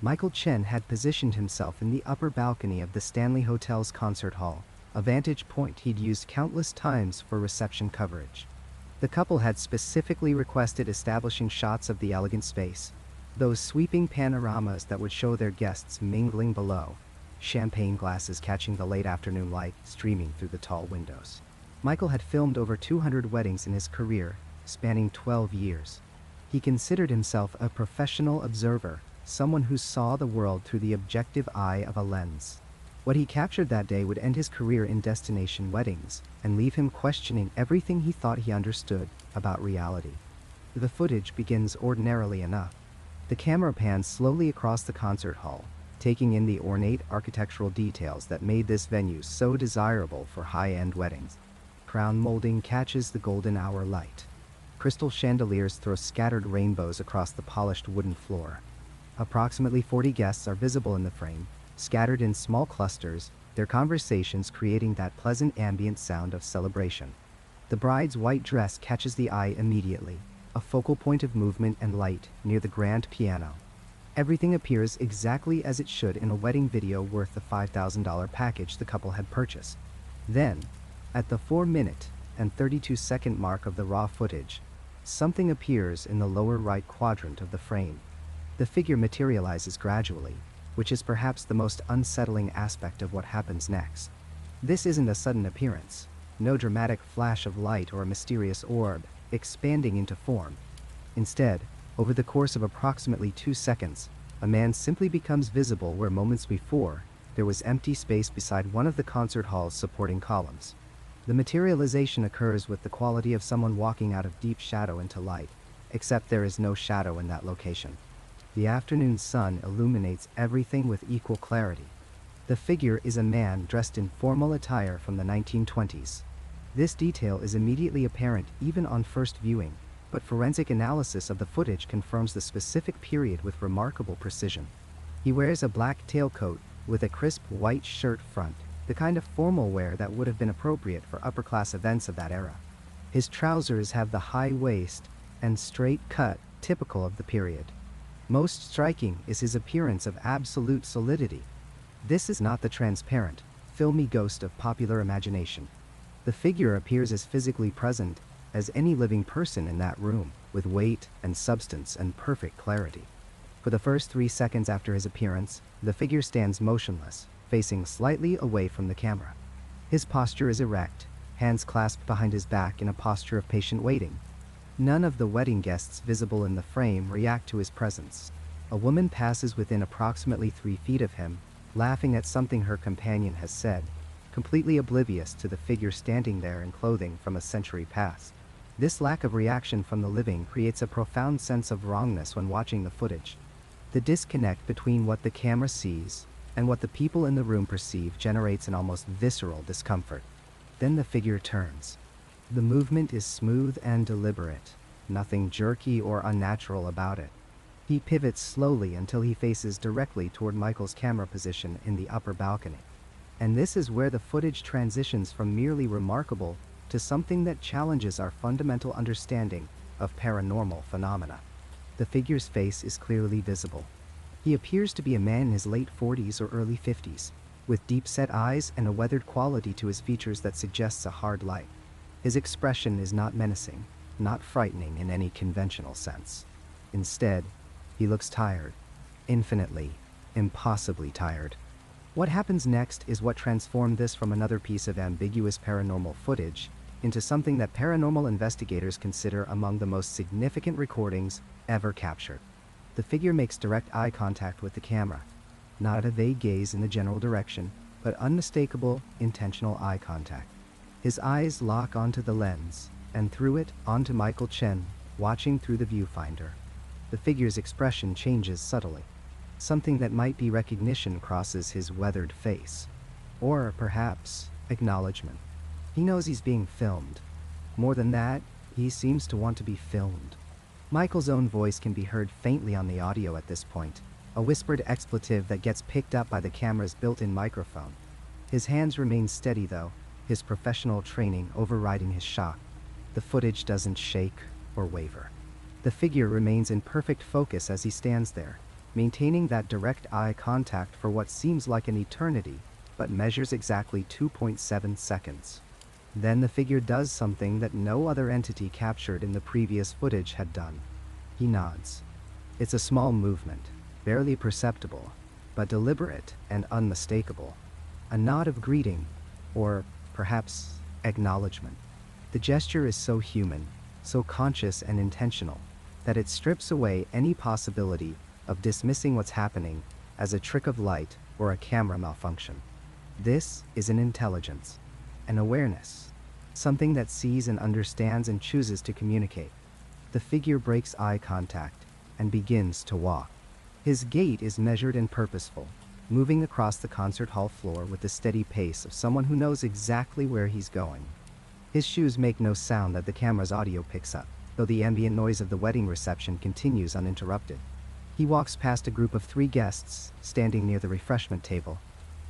Michael Chen had positioned himself in the upper balcony of the Stanley Hotel's concert hall, a vantage point he'd used countless times for reception coverage. The couple had specifically requested establishing shots of the elegant space, those sweeping panoramas that would show their guests mingling below, champagne glasses catching the late afternoon light streaming through the tall windows. Michael had filmed over 200 weddings in his career, spanning 12 years. He considered himself a professional observer, someone who saw the world through the objective eye of a lens. What he captured that day would end his career in destination weddings and leave him questioning everything he thought he understood about reality. The footage begins ordinarily enough. The camera pans slowly across the concert hall, taking in the ornate architectural details that made this venue so desirable for high-end weddings. Crown molding catches the golden hour light. Crystal chandeliers throw scattered rainbows across the polished wooden floor. Approximately 40 guests are visible in the frame, scattered in small clusters, their conversations creating that pleasant ambient sound of celebration. The bride's white dress catches the eye immediately, a focal point of movement and light near the grand piano. Everything appears exactly as it should in a wedding video worth the $5,000 package the couple had purchased. Then, at the 4-minute and 32-second mark of the raw footage, something appears in the lower right quadrant of the frame. The figure materializes gradually, which is perhaps the most unsettling aspect of what happens next. This isn't a sudden appearance, no dramatic flash of light or a mysterious orb expanding into form. Instead, over the course of approximately 2 seconds, a man simply becomes visible where moments before, there was empty space beside one of the concert hall's supporting columns. The materialization occurs with the quality of someone walking out of deep shadow into light, except there is no shadow in that location. The afternoon sun illuminates everything with equal clarity. The figure is a man dressed in formal attire from the 1920s. This detail is immediately apparent even on first viewing, but forensic analysis of the footage confirms the specific period with remarkable precision. He wears a black tailcoat with a crisp white shirt front, the kind of formal wear that would have been appropriate for upper-class events of that era. His trousers have the high waist and straight cut typical of the period. Most striking is his appearance of absolute solidity. This is not the transparent, filmy ghost of popular imagination. The figure appears as physically present as any living person in that room, with weight and substance and perfect clarity. For the first 3 seconds after his appearance, the figure stands motionless, facing slightly away from the camera. His posture is erect, hands clasped behind his back in a posture of patient waiting. None of the wedding guests visible in the frame react to his presence. A woman passes within approximately 3 feet of him, laughing at something her companion has said, completely oblivious to the figure standing there in clothing from a century past. This lack of reaction from the living creates a profound sense of wrongness when watching the footage. The disconnect between what the camera sees and what the people in the room perceive generates an almost visceral discomfort. Then the figure turns. The movement is smooth and deliberate, nothing jerky or unnatural about it. He pivots slowly until he faces directly toward Michael's camera position in the upper balcony. And this is where the footage transitions from merely remarkable to something that challenges our fundamental understanding of paranormal phenomena. The figure's face is clearly visible. He appears to be a man in his late 40s or early 50s, with deep-set eyes and a weathered quality to his features that suggests a hard life. His expression is not menacing, not frightening in any conventional sense. Instead, he looks tired, infinitely, impossibly tired. What happens next is what transformed this from another piece of ambiguous paranormal footage into something that paranormal investigators consider among the most significant recordings ever captured. The figure makes direct eye contact with the camera, not a vague gaze in the general direction, but unmistakable, intentional eye contact. His eyes lock onto the lens, and through it, onto Michael Chen, watching through the viewfinder. The figure's expression changes subtly. Something that might be recognition crosses his weathered face. Or, perhaps, acknowledgement. He knows he's being filmed. More than that, he seems to want to be filmed. Michael's own voice can be heard faintly on the audio at this point, a whispered expletive that gets picked up by the camera's built-in microphone. His hands remain steady though, his professional training overriding his shock. The footage doesn't shake or waver. The figure remains in perfect focus as he stands there, maintaining that direct eye contact for what seems like an eternity, but measures exactly 2.7 seconds. Then the figure does something that no other entity captured in the previous footage had done. He nods. It's a small movement, barely perceptible, but deliberate and unmistakable. A nod of greeting, or perhaps acknowledgement. The gesture is so human, so conscious and intentional, that it strips away any possibility of dismissing what's happening as a trick of light or a camera malfunction. This is an intelligence, an awareness, something that sees and understands and chooses to communicate. The figure breaks eye contact and begins to walk. His gait is measured and purposeful, moving across the concert hall floor with the steady pace of someone who knows exactly where he's going. His shoes make no sound that the camera's audio picks up, though the ambient noise of the wedding reception continues uninterrupted. He walks past a group of 3 guests standing near the refreshment table.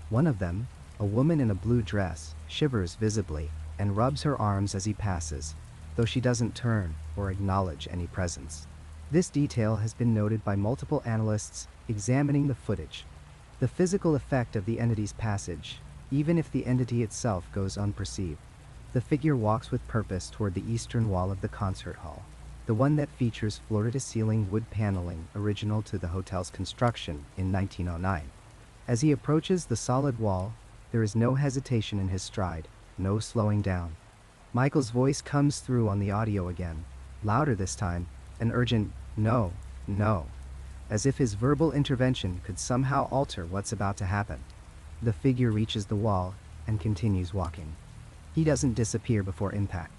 One of them, a woman in a blue dress, shivers visibly and rubs her arms as he passes, though she doesn't turn or acknowledge any presence. This detail has been noted by multiple analysts examining the footage. The physical effect of the entity's passage, even if the entity itself goes unperceived. The figure walks with purpose toward the eastern wall of the concert hall, the one that features floor-to-ceiling wood paneling original to the hotel's construction in 1909. As he approaches the solid wall, there is no hesitation in his stride, no slowing down. Michael's voice comes through on the audio again, louder this time, an urgent "no, no," as if his verbal intervention could somehow alter what's about to happen. The figure reaches the wall and continues walking. He doesn't disappear before impact.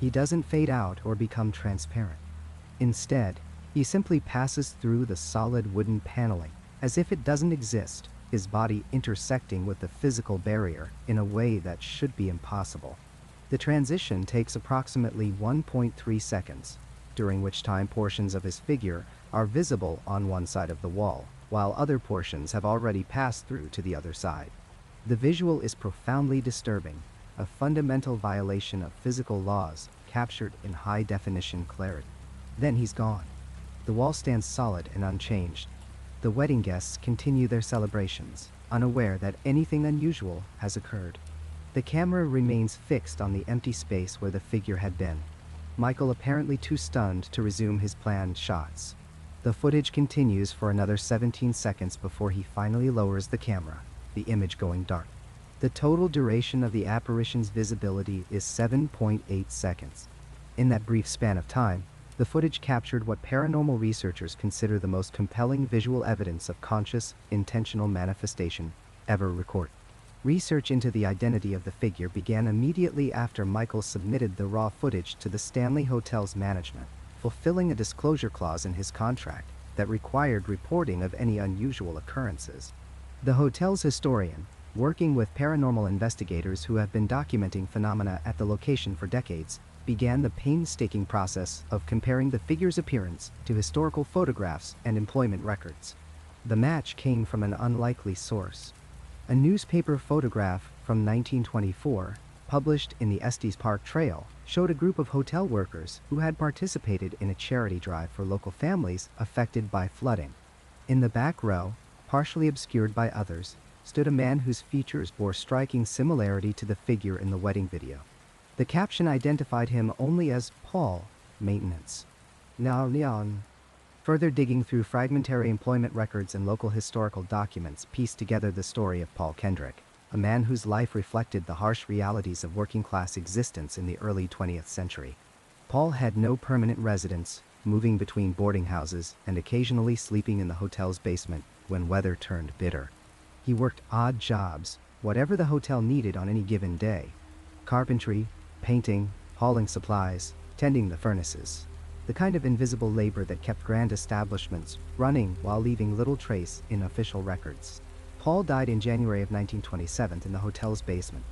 He doesn't fade out or become transparent. Instead, he simply passes through the solid wooden paneling, as if it doesn't exist, his body intersecting with the physical barrier in a way that should be impossible. The transition takes approximately 1.3 seconds, during which time portions of his figure are visible on one side of the wall, while other portions have already passed through to the other side. The visual is profoundly disturbing, a fundamental violation of physical laws captured in high-definition clarity. Then he's gone. The wall stands solid and unchanged. The wedding guests continue their celebrations, unaware that anything unusual has occurred. The camera remains fixed on the empty space where the figure had been, Michael apparently too stunned to resume his planned shots. The footage continues for another 17 seconds before he finally lowers the camera, the image going dark. The total duration of the apparition's visibility is 7.8 seconds. In that brief span of time, the footage captured what paranormal researchers consider the most compelling visual evidence of conscious, intentional manifestation ever recorded. Research into the identity of the figure began immediately after Michael submitted the raw footage to the Stanley Hotel's management, fulfilling a disclosure clause in his contract that required reporting of any unusual occurrences. The hotel's historian, working with paranormal investigators who have been documenting phenomena at the location for decades, began the painstaking process of comparing the figure's appearance to historical photographs and employment records. The match came from an unlikely source. A newspaper photograph from 1924, published in the Estes Park Trail, showed a group of hotel workers who had participated in a charity drive for local families affected by flooding. In the back row, partially obscured by others, stood a man whose features bore striking similarity to the figure in the wedding video. The caption identified him only as Paul, maintenance. Now Leon. Further digging through fragmentary employment records and local historical documents pieced together the story of Paul Kendrick, a man whose life reflected the harsh realities of working-class existence in the early 20th century. Paul had no permanent residence, moving between boarding houses and occasionally sleeping in the hotel's basement when weather turned bitter. He worked odd jobs, whatever the hotel needed on any given day: carpentry, painting, hauling supplies, tending the furnaces. The kind of invisible labor that kept grand establishments running while leaving little trace in official records. Paul died in January of 1927 in the hotel's basement.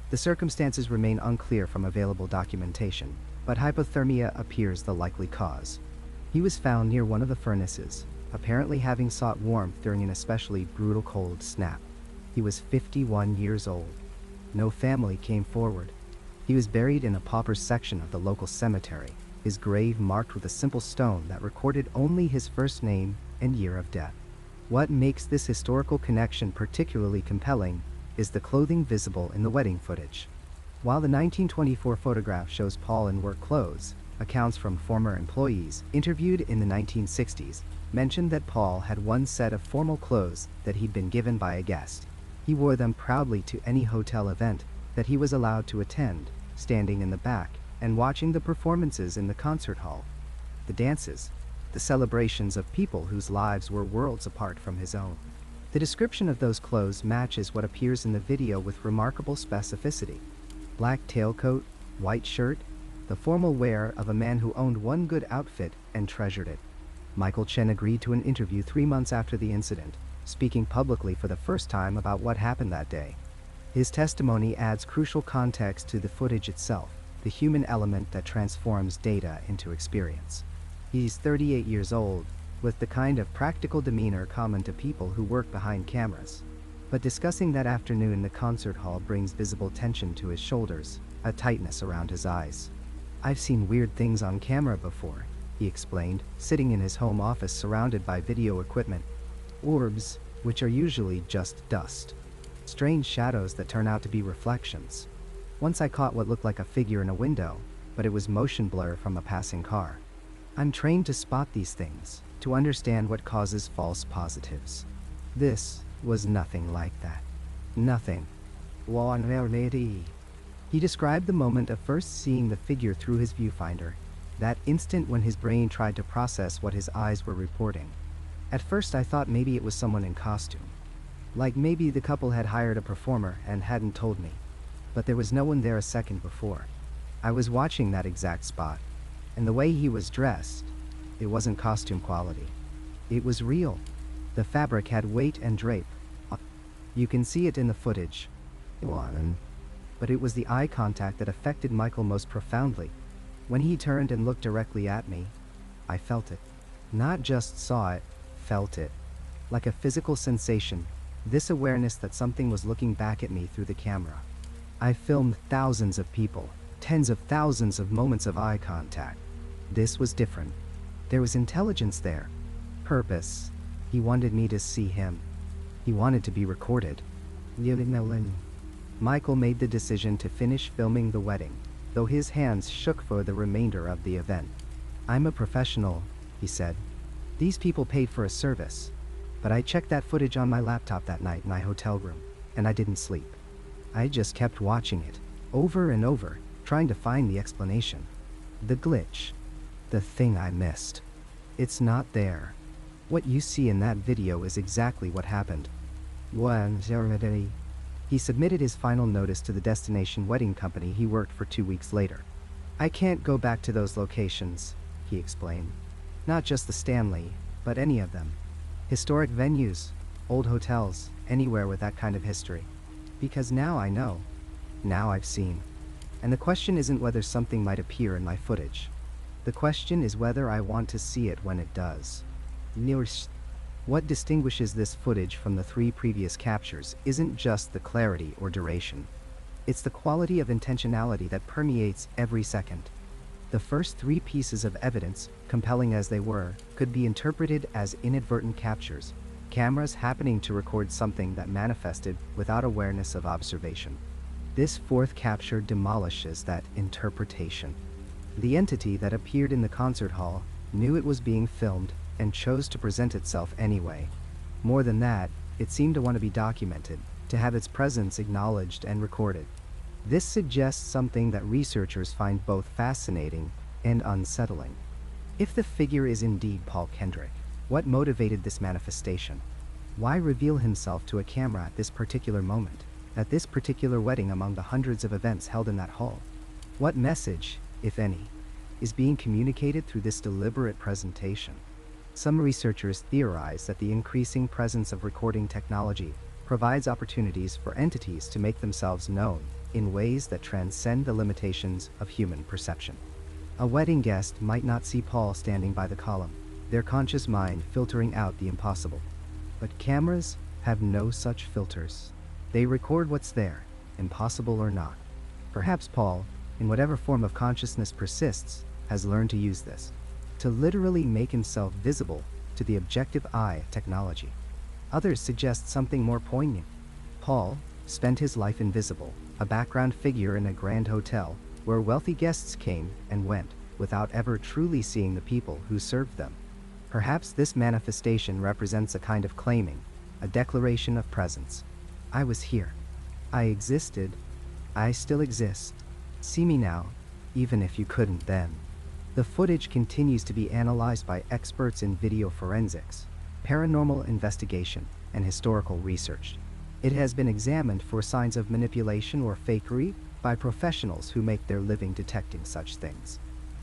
The circumstances remain unclear from available documentation, but hypothermia appears the likely cause. He was found near one of the furnaces, apparently having sought warmth during an especially brutal cold snap. He was 51 years old. No family came forward. He was buried in a pauper section of the local cemetery, his grave marked with a simple stone that recorded only his first name and year of death. What makes this historical connection particularly compelling is the clothing visible in the wedding footage. While the 1924 photograph shows Paul in work clothes, accounts from former employees interviewed in the 1960s mentioned that Paul had one set of formal clothes that he'd been given by a guest. He wore them proudly to any hotel event that he was allowed to attend, standing in the back and watching the performances in the concert hall, the dances, the celebrations of people whose lives were worlds apart from his own. The description of those clothes matches what appears in the video with remarkable specificity. Black tailcoat, white shirt, the formal wear of a man who owned one good outfit and treasured it. Michael Chen agreed to an interview 3 months after the incident, speaking publicly for the first time about what happened that day. His testimony adds crucial context to the footage itself, the human element that transforms data into experience. He's 38 years old, with the kind of practical demeanor common to people who work behind cameras. But discussing that afternoon in the concert hall brings visible tension to his shoulders, a tightness around his eyes. "I've seen weird things on camera before," he explained, sitting in his home office surrounded by video equipment. "Orbs, which are usually just dust. Strange shadows that turn out to be reflections. Once I caught what looked like a figure in a window, but it was motion blur from a passing car. I'm trained to spot these things, to understand what causes false positives. This was nothing like that. Nothing." He described the moment of first seeing the figure through his viewfinder, that instant when his brain tried to process what his eyes were reporting. "At first I thought maybe it was someone in costume. Like maybe the couple had hired a performer and hadn't told me. But there was no one there a second before. I was watching that exact spot, and the way he was dressed, it wasn't costume quality. It was real. The fabric had weight and drape. You can see it in the footage. But it was the eye contact that affected Michael most profoundly. When he turned and looked directly at me, I felt it. Not just saw it, felt it. Like a physical sensation, this awareness that something was looking back at me through the camera. I filmed thousands of people, tens of thousands of moments of eye contact. This was different. There was intelligence there. Purpose. He wanted me to see him. He wanted to be recorded." Michael made the decision to finish filming the wedding, though his hands shook for the remainder of the event. "I'm a professional," he said. "These people paid for a service. But I checked that footage on my laptop that night in my hotel room, and I didn't sleep. I just kept watching it, over and over, trying to find the explanation. The glitch. The thing I missed. It's not there. What you see in that video is exactly what happened." He submitted his final notice to the destination wedding company he worked for 2 weeks later. "I can't go back to those locations," he explained. "Not just the Stanley, but any of them. Historic venues, old hotels, anywhere with that kind of history. Because now I know. Now I've seen. And the question isn't whether something might appear in my footage. The question is whether I want to see it when it does." What distinguishes this footage from the 3 previous captures isn't just the clarity or duration. It's the quality of intentionality that permeates every second. The first 3 pieces of evidence, compelling as they were, could be interpreted as inadvertent captures, cameras happening to record something that manifested without awareness of observation. This 4th capture demolishes that interpretation. The entity that appeared in the concert hall knew it was being filmed and chose to present itself anyway. More than that, it seemed to want to be documented, to have its presence acknowledged and recorded. This suggests something that researchers find both fascinating and unsettling. If the figure is indeed Paul Kendrick, what motivated this manifestation? Why reveal himself to a camera at this particular moment, at this particular wedding among the hundreds of events held in that hall? What message, if any, is being communicated through this deliberate presentation? Some researchers theorize that the increasing presence of recording technology provides opportunities for entities to make themselves known in ways that transcend the limitations of human perception. A wedding guest might not see Paul standing by the column, their conscious mind filtering out the impossible. But cameras have no such filters. They record what's there, impossible or not. Perhaps Paul, in whatever form of consciousness persists, has learned to use this, to literally make himself visible to the objective eye of technology. Others suggest something more poignant. Paul spent his life invisible, a background figure in a grand hotel where wealthy guests came and went without ever truly seeing the people who served them. Perhaps this manifestation represents a kind of claiming, a declaration of presence. I was here. I existed. I still exist. See me now, even if you couldn't then. The footage continues to be analyzed by experts in video forensics, paranormal investigation, and historical research. It has been examined for signs of manipulation or fakery by professionals who make their living detecting such things.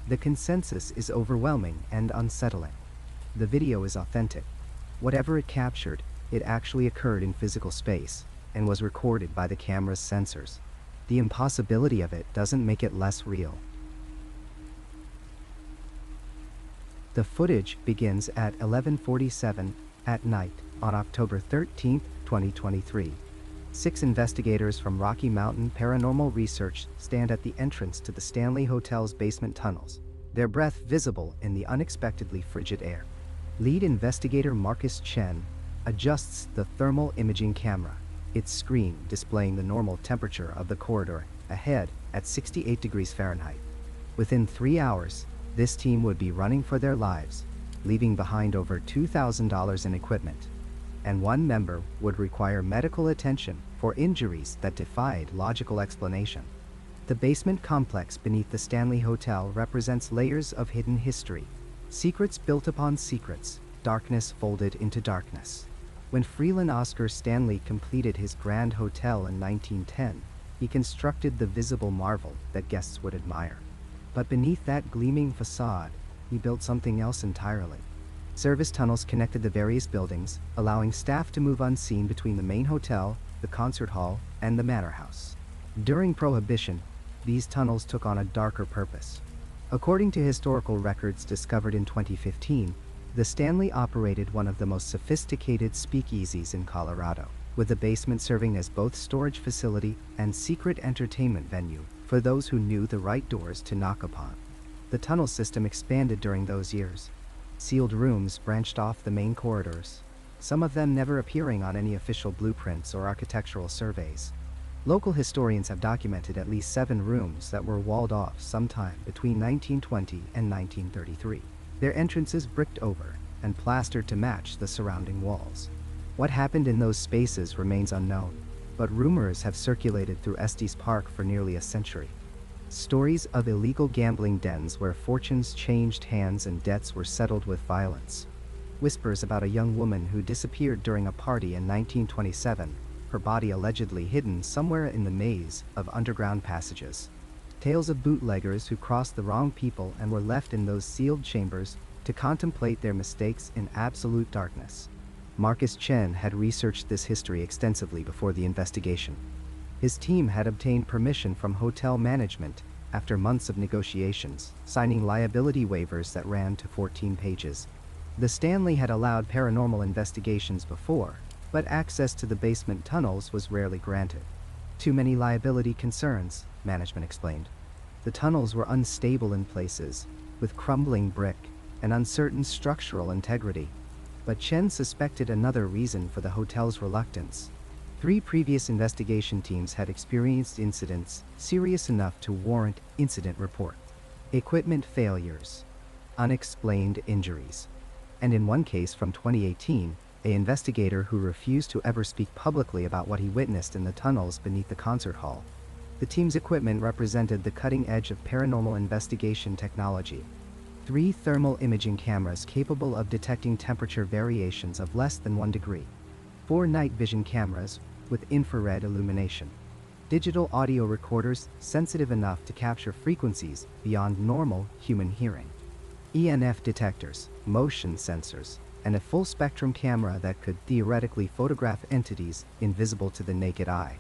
The consensus is overwhelming and unsettling. The video is authentic. Whatever it captured, it actually occurred in physical space and was recorded by the camera's sensors. The impossibility of it doesn't make it less real. The footage begins at 11:47 at night on October 13, 2023. 6 investigators from Rocky Mountain Paranormal Research stand at the entrance to the Stanley Hotel's basement tunnels, their breath visible in the unexpectedly frigid air. Lead investigator Marcus Chen adjusts the thermal imaging camera, its screen displaying the normal temperature of the corridor ahead at 68 degrees Fahrenheit. Within 3 hours, this team would be running for their lives, leaving behind over $2,000 in equipment, and one member would require medical attention for injuries that defied logical explanation. The basement complex beneath the Stanley Hotel represents layers of hidden history, secrets built upon secrets, darkness folded into darkness. When Freeland Oscar Stanley completed his Grand Hotel in 1910, he constructed the visible marvel that guests would admire. But beneath that gleaming facade, he built something else entirely. Service tunnels connected the various buildings, allowing staff to move unseen between the main hotel, the concert hall, and the manor house. During Prohibition, these tunnels took on a darker purpose. According to historical records discovered in 2015, the Stanley operated one of the most sophisticated speakeasies in Colorado, with the basement serving as both storage facility and secret entertainment venue for those who knew the right doors to knock upon. The tunnel system expanded during those years. Sealed rooms branched off the main corridors, some of them never appearing on any official blueprints or architectural surveys. Local historians have documented at least 7 rooms that were walled off sometime between 1920 and 1933, their entrances bricked over and plastered to match the surrounding walls. What happened in those spaces remains unknown, but rumors have circulated through Estes Park for nearly a century. Stories of illegal gambling dens where fortunes changed hands and debts were settled with violence. Whispers about a young woman who disappeared during a party in 1927, her body allegedly hidden somewhere in the maze of underground passages. Tales of bootleggers who crossed the wrong people and were left in those sealed chambers to contemplate their mistakes in absolute darkness. Marcus Chen had researched this history extensively before the investigation. His team had obtained permission from hotel management after months of negotiations, signing liability waivers that ran to 14 pages. The Stanley had allowed paranormal investigations before, but access to the basement tunnels was rarely granted. Too many liability concerns, management explained. The tunnels were unstable in places, with crumbling brick and uncertain structural integrity. But Chen suspected another reason for the hotel's reluctance. 3 previous investigation teams had experienced incidents serious enough to warrant incident report. Equipment failures, unexplained injuries, and in one case from 2018, an investigator who refused to ever speak publicly about what he witnessed in the tunnels beneath the concert hall. The team's equipment represented the cutting edge of paranormal investigation technology. 3 thermal imaging cameras capable of detecting temperature variations of less than 1 degree. 4 night vision cameras with infrared illumination. Digital audio recorders sensitive enough to capture frequencies beyond normal human hearing. EMF detectors, motion sensors, and a full-spectrum camera that could theoretically photograph entities invisible to the naked eye.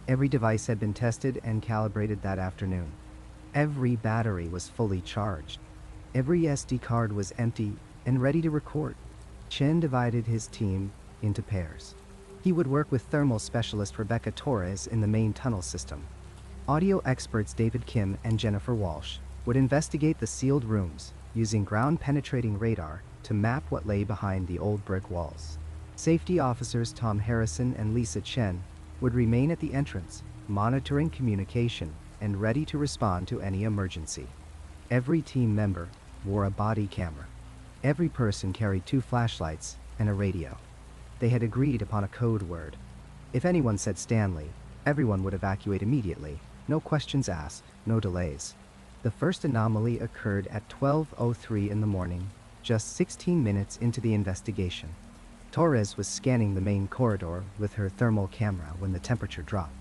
Every device had been tested and calibrated that afternoon. Every battery was fully charged. Every SD card was empty and ready to record. Chen divided his team into pairs. He would work with thermal specialist Rebecca Torres in the main tunnel system. Audio experts David Kim and Jennifer Walsh would investigate the sealed rooms using ground-penetrating radar to map what lay behind the old brick walls. Safety officers Tom Harrison and Lisa Chen would remain at the entrance, monitoring communication and ready to respond to any emergency. Every team member wore a body camera. Every person carried 2 flashlights and a radio. They had agreed upon a code word. If anyone said Stanley, everyone would evacuate immediately, no questions asked, no delays. The first anomaly occurred at 12:03 in the morning, just 16 minutes into the investigation. Torres was scanning the main corridor with her thermal camera when the temperature dropped.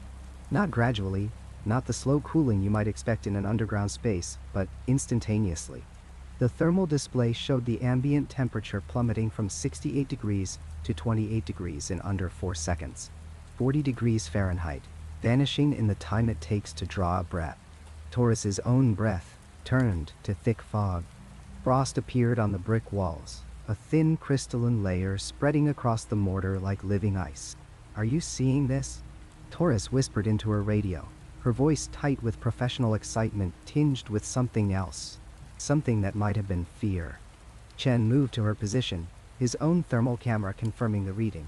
Not gradually, not the slow cooling you might expect in an underground space, but instantaneously. The thermal display showed the ambient temperature plummeting from 68 degrees to 28 degrees in under 4 seconds. 40 degrees Fahrenheit, vanishing in the time it takes to draw a breath. Torres's own breath turned to thick fog. Frost appeared on the brick walls, a thin crystalline layer spreading across the mortar like living ice. "Are you seeing this?" Taurus whispered into her radio, her voice tight with professional excitement tinged with something else. Something that might have been fear. Chen moved to her position, his own thermal camera confirming the reading.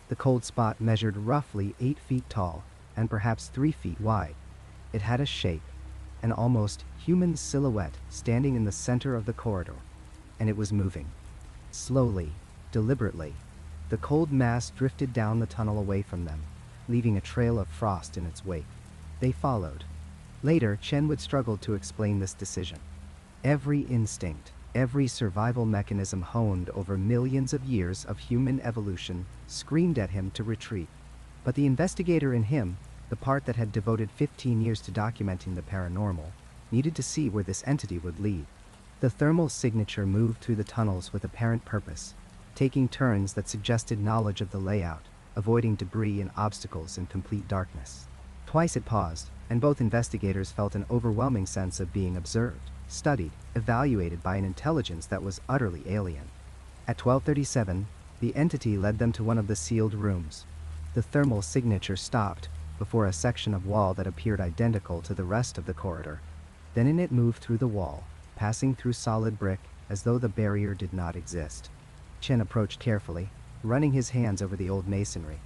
The cold spot measured roughly 8 feet tall and perhaps 3 feet wide. It had a shape, an almost human silhouette standing in the center of the corridor, and it was moving. Slowly, deliberately, the cold mass drifted down the tunnel away from them, leaving a trail of frost in its wake. They followed. Later, Chen would struggle to explain this decision. Every instinct, every survival mechanism honed over millions of years of human evolution, screamed at him to retreat. But the investigator in him, the part that had devoted 15 years to documenting the paranormal, needed to see where this entity would lead. The thermal signature moved through the tunnels with apparent purpose, taking turns that suggested knowledge of the layout, avoiding debris and obstacles in complete darkness. Twice it paused, and both investigators felt an overwhelming sense of being observed, studied, evaluated by an intelligence that was utterly alien. At 12:37, the entity led them to one of the sealed rooms. The thermal signature stopped before a section of wall that appeared identical to the rest of the corridor. Then it moved through the wall, passing through solid brick as though the barrier did not exist. Chen approached carefully, running his hands over the old masonry.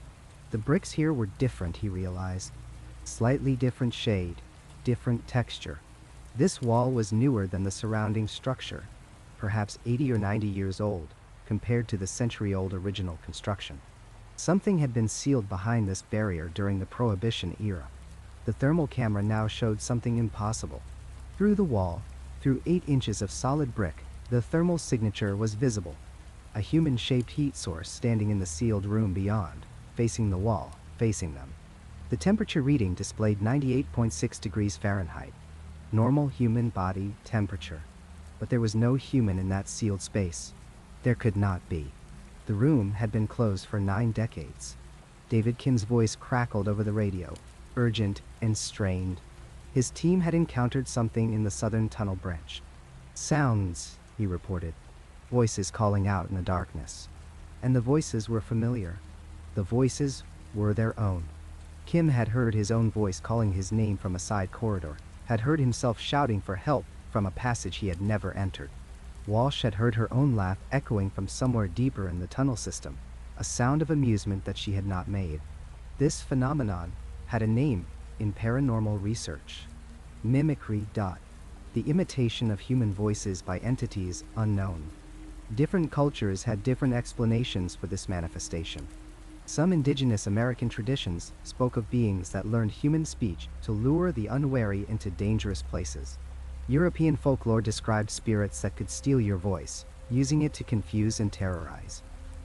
The bricks here were different, he realized. Slightly different shade, different texture. This wall was newer than the surrounding structure, perhaps 80 or 90 years old, compared to the century-old original construction. Something had been sealed behind this barrier during the Prohibition era. The thermal camera now showed something impossible. Through the wall, through 8 inches of solid brick, the thermal signature was visible. A human-shaped heat source standing in the sealed room beyond, facing the wall, facing them. The temperature reading displayed 98.6 degrees Fahrenheit. Normal human body temperature. But there was no human in that sealed space. There could not be. The room had been closed for 9 decades. David Kim's voice crackled over the radio, urgent and strained. His team had encountered something in the southern tunnel branch. "Sounds," he reported. Voices calling out in the darkness. And the voices were familiar. The voices were their own. Kim had heard his own voice calling his name from a side corridor, had heard himself shouting for help from a passage he had never entered. Walsh had heard her own laugh echoing from somewhere deeper in the tunnel system, a sound of amusement that she had not made. This phenomenon had a name in paranormal research. Mimicry. The imitation of human voices by entities unknown. Different cultures had different explanations for this manifestation. Some indigenous American traditions spoke of beings that learned human speech to lure the unwary into dangerous places. European folklore described spirits that could steal your voice, using it to confuse and terrorize.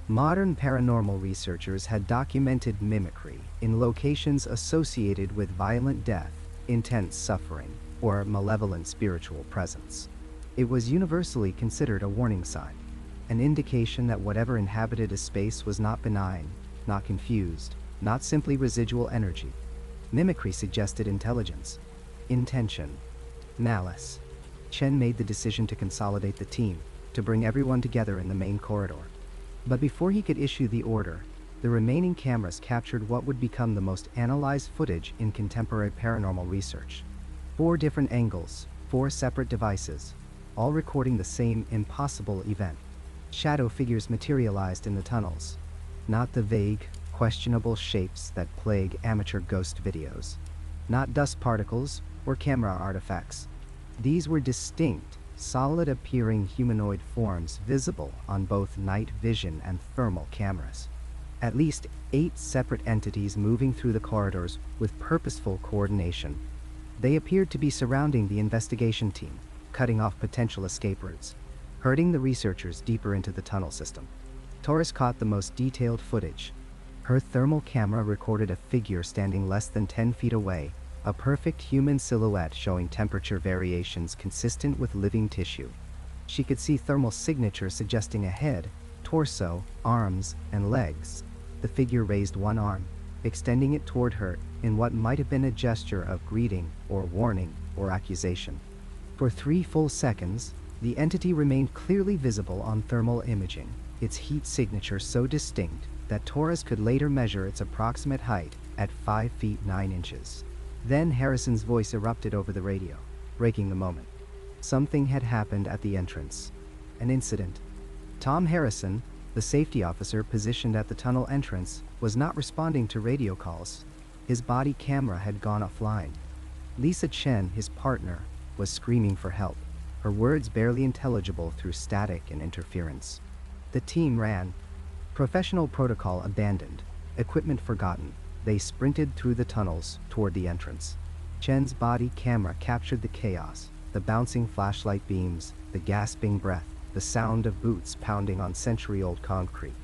Modern paranormal researchers had documented mimicry in locations associated with violent death, intense suffering, or malevolent spiritual presence. It was universally considered a warning sign, an indication that whatever inhabited a space was not benign, not confused, not simply residual energy. Mimicry suggested intelligence, intention, malice. Chen made the decision to consolidate the team, to bring everyone together in the main corridor. But before he could issue the order, the remaining cameras captured what would become the most analyzed footage in contemporary paranormal research. 4 different angles, 4 separate devices, all recording the same impossible event. Shadow figures materialized in the tunnels, not the vague, questionable shapes that plague amateur ghost videos. Not dust particles or camera artifacts. These were distinct, solid-appearing humanoid forms visible on both night vision and thermal cameras. At least 8 separate entities moving through the corridors with purposeful coordination. They appeared to be surrounding the investigation team, cutting off potential escape routes, herding the researchers deeper into the tunnel system. Taurus caught the most detailed footage. Her thermal camera recorded a figure standing less than 10 feet away, a perfect human silhouette showing temperature variations consistent with living tissue. She could see thermal signatures suggesting a head, torso, arms, and legs. The figure raised one arm, extending it toward her in what might have been a gesture of greeting or warning or accusation. For 3 full seconds, The entity remained clearly visible on thermal imaging, its heat signature so distinct that Torres could later measure its approximate height at 5 feet 9 inches. Then Harrison's voice erupted over the radio, breaking the moment. Something had happened at the entrance. An incident. Tom Harrison, the safety officer positioned at the tunnel entrance, was not responding to radio calls. His body camera had gone offline. Lisa Chen, his partner, was screaming for help, her words barely intelligible through static and interference. The team ran. Professional protocol abandoned, equipment forgotten. They sprinted through the tunnels toward the entrance. Chen's body camera captured the chaos, the bouncing flashlight beams, the gasping breath, the sound of boots pounding on century-old concrete.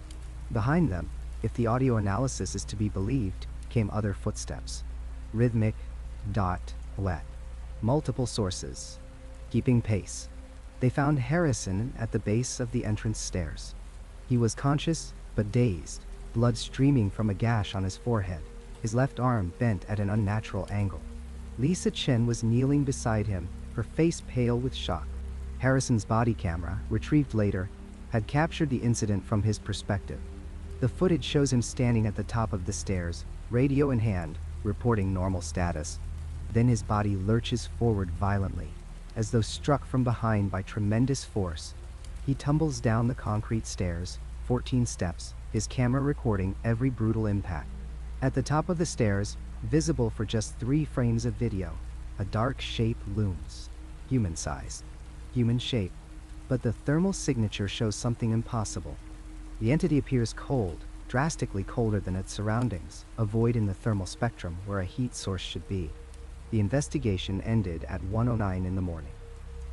Behind them, if the audio analysis is to be believed, came other footsteps. Rhythmic, wet. Multiple sources. Keeping pace. They found Harrison at the base of the entrance stairs. He was conscious, but dazed, blood streaming from a gash on his forehead, his left arm bent at an unnatural angle. Lisa Chen was kneeling beside him, her face pale with shock. Harrison's body camera, retrieved later, had captured the incident from his perspective. The footage shows him standing at the top of the stairs, radio in hand, reporting normal status. Then his body lurches forward violently, as though struck from behind by tremendous force. He tumbles down the concrete stairs, 14 steps, his camera recording every brutal impact. At the top of the stairs, visible for just 3 frames of video, a dark shape looms. Human-sized. Human shape. But the thermal signature shows something impossible. The entity appears cold, drastically colder than its surroundings, a void in the thermal spectrum where a heat source should be. The investigation ended at 1:09 in the morning.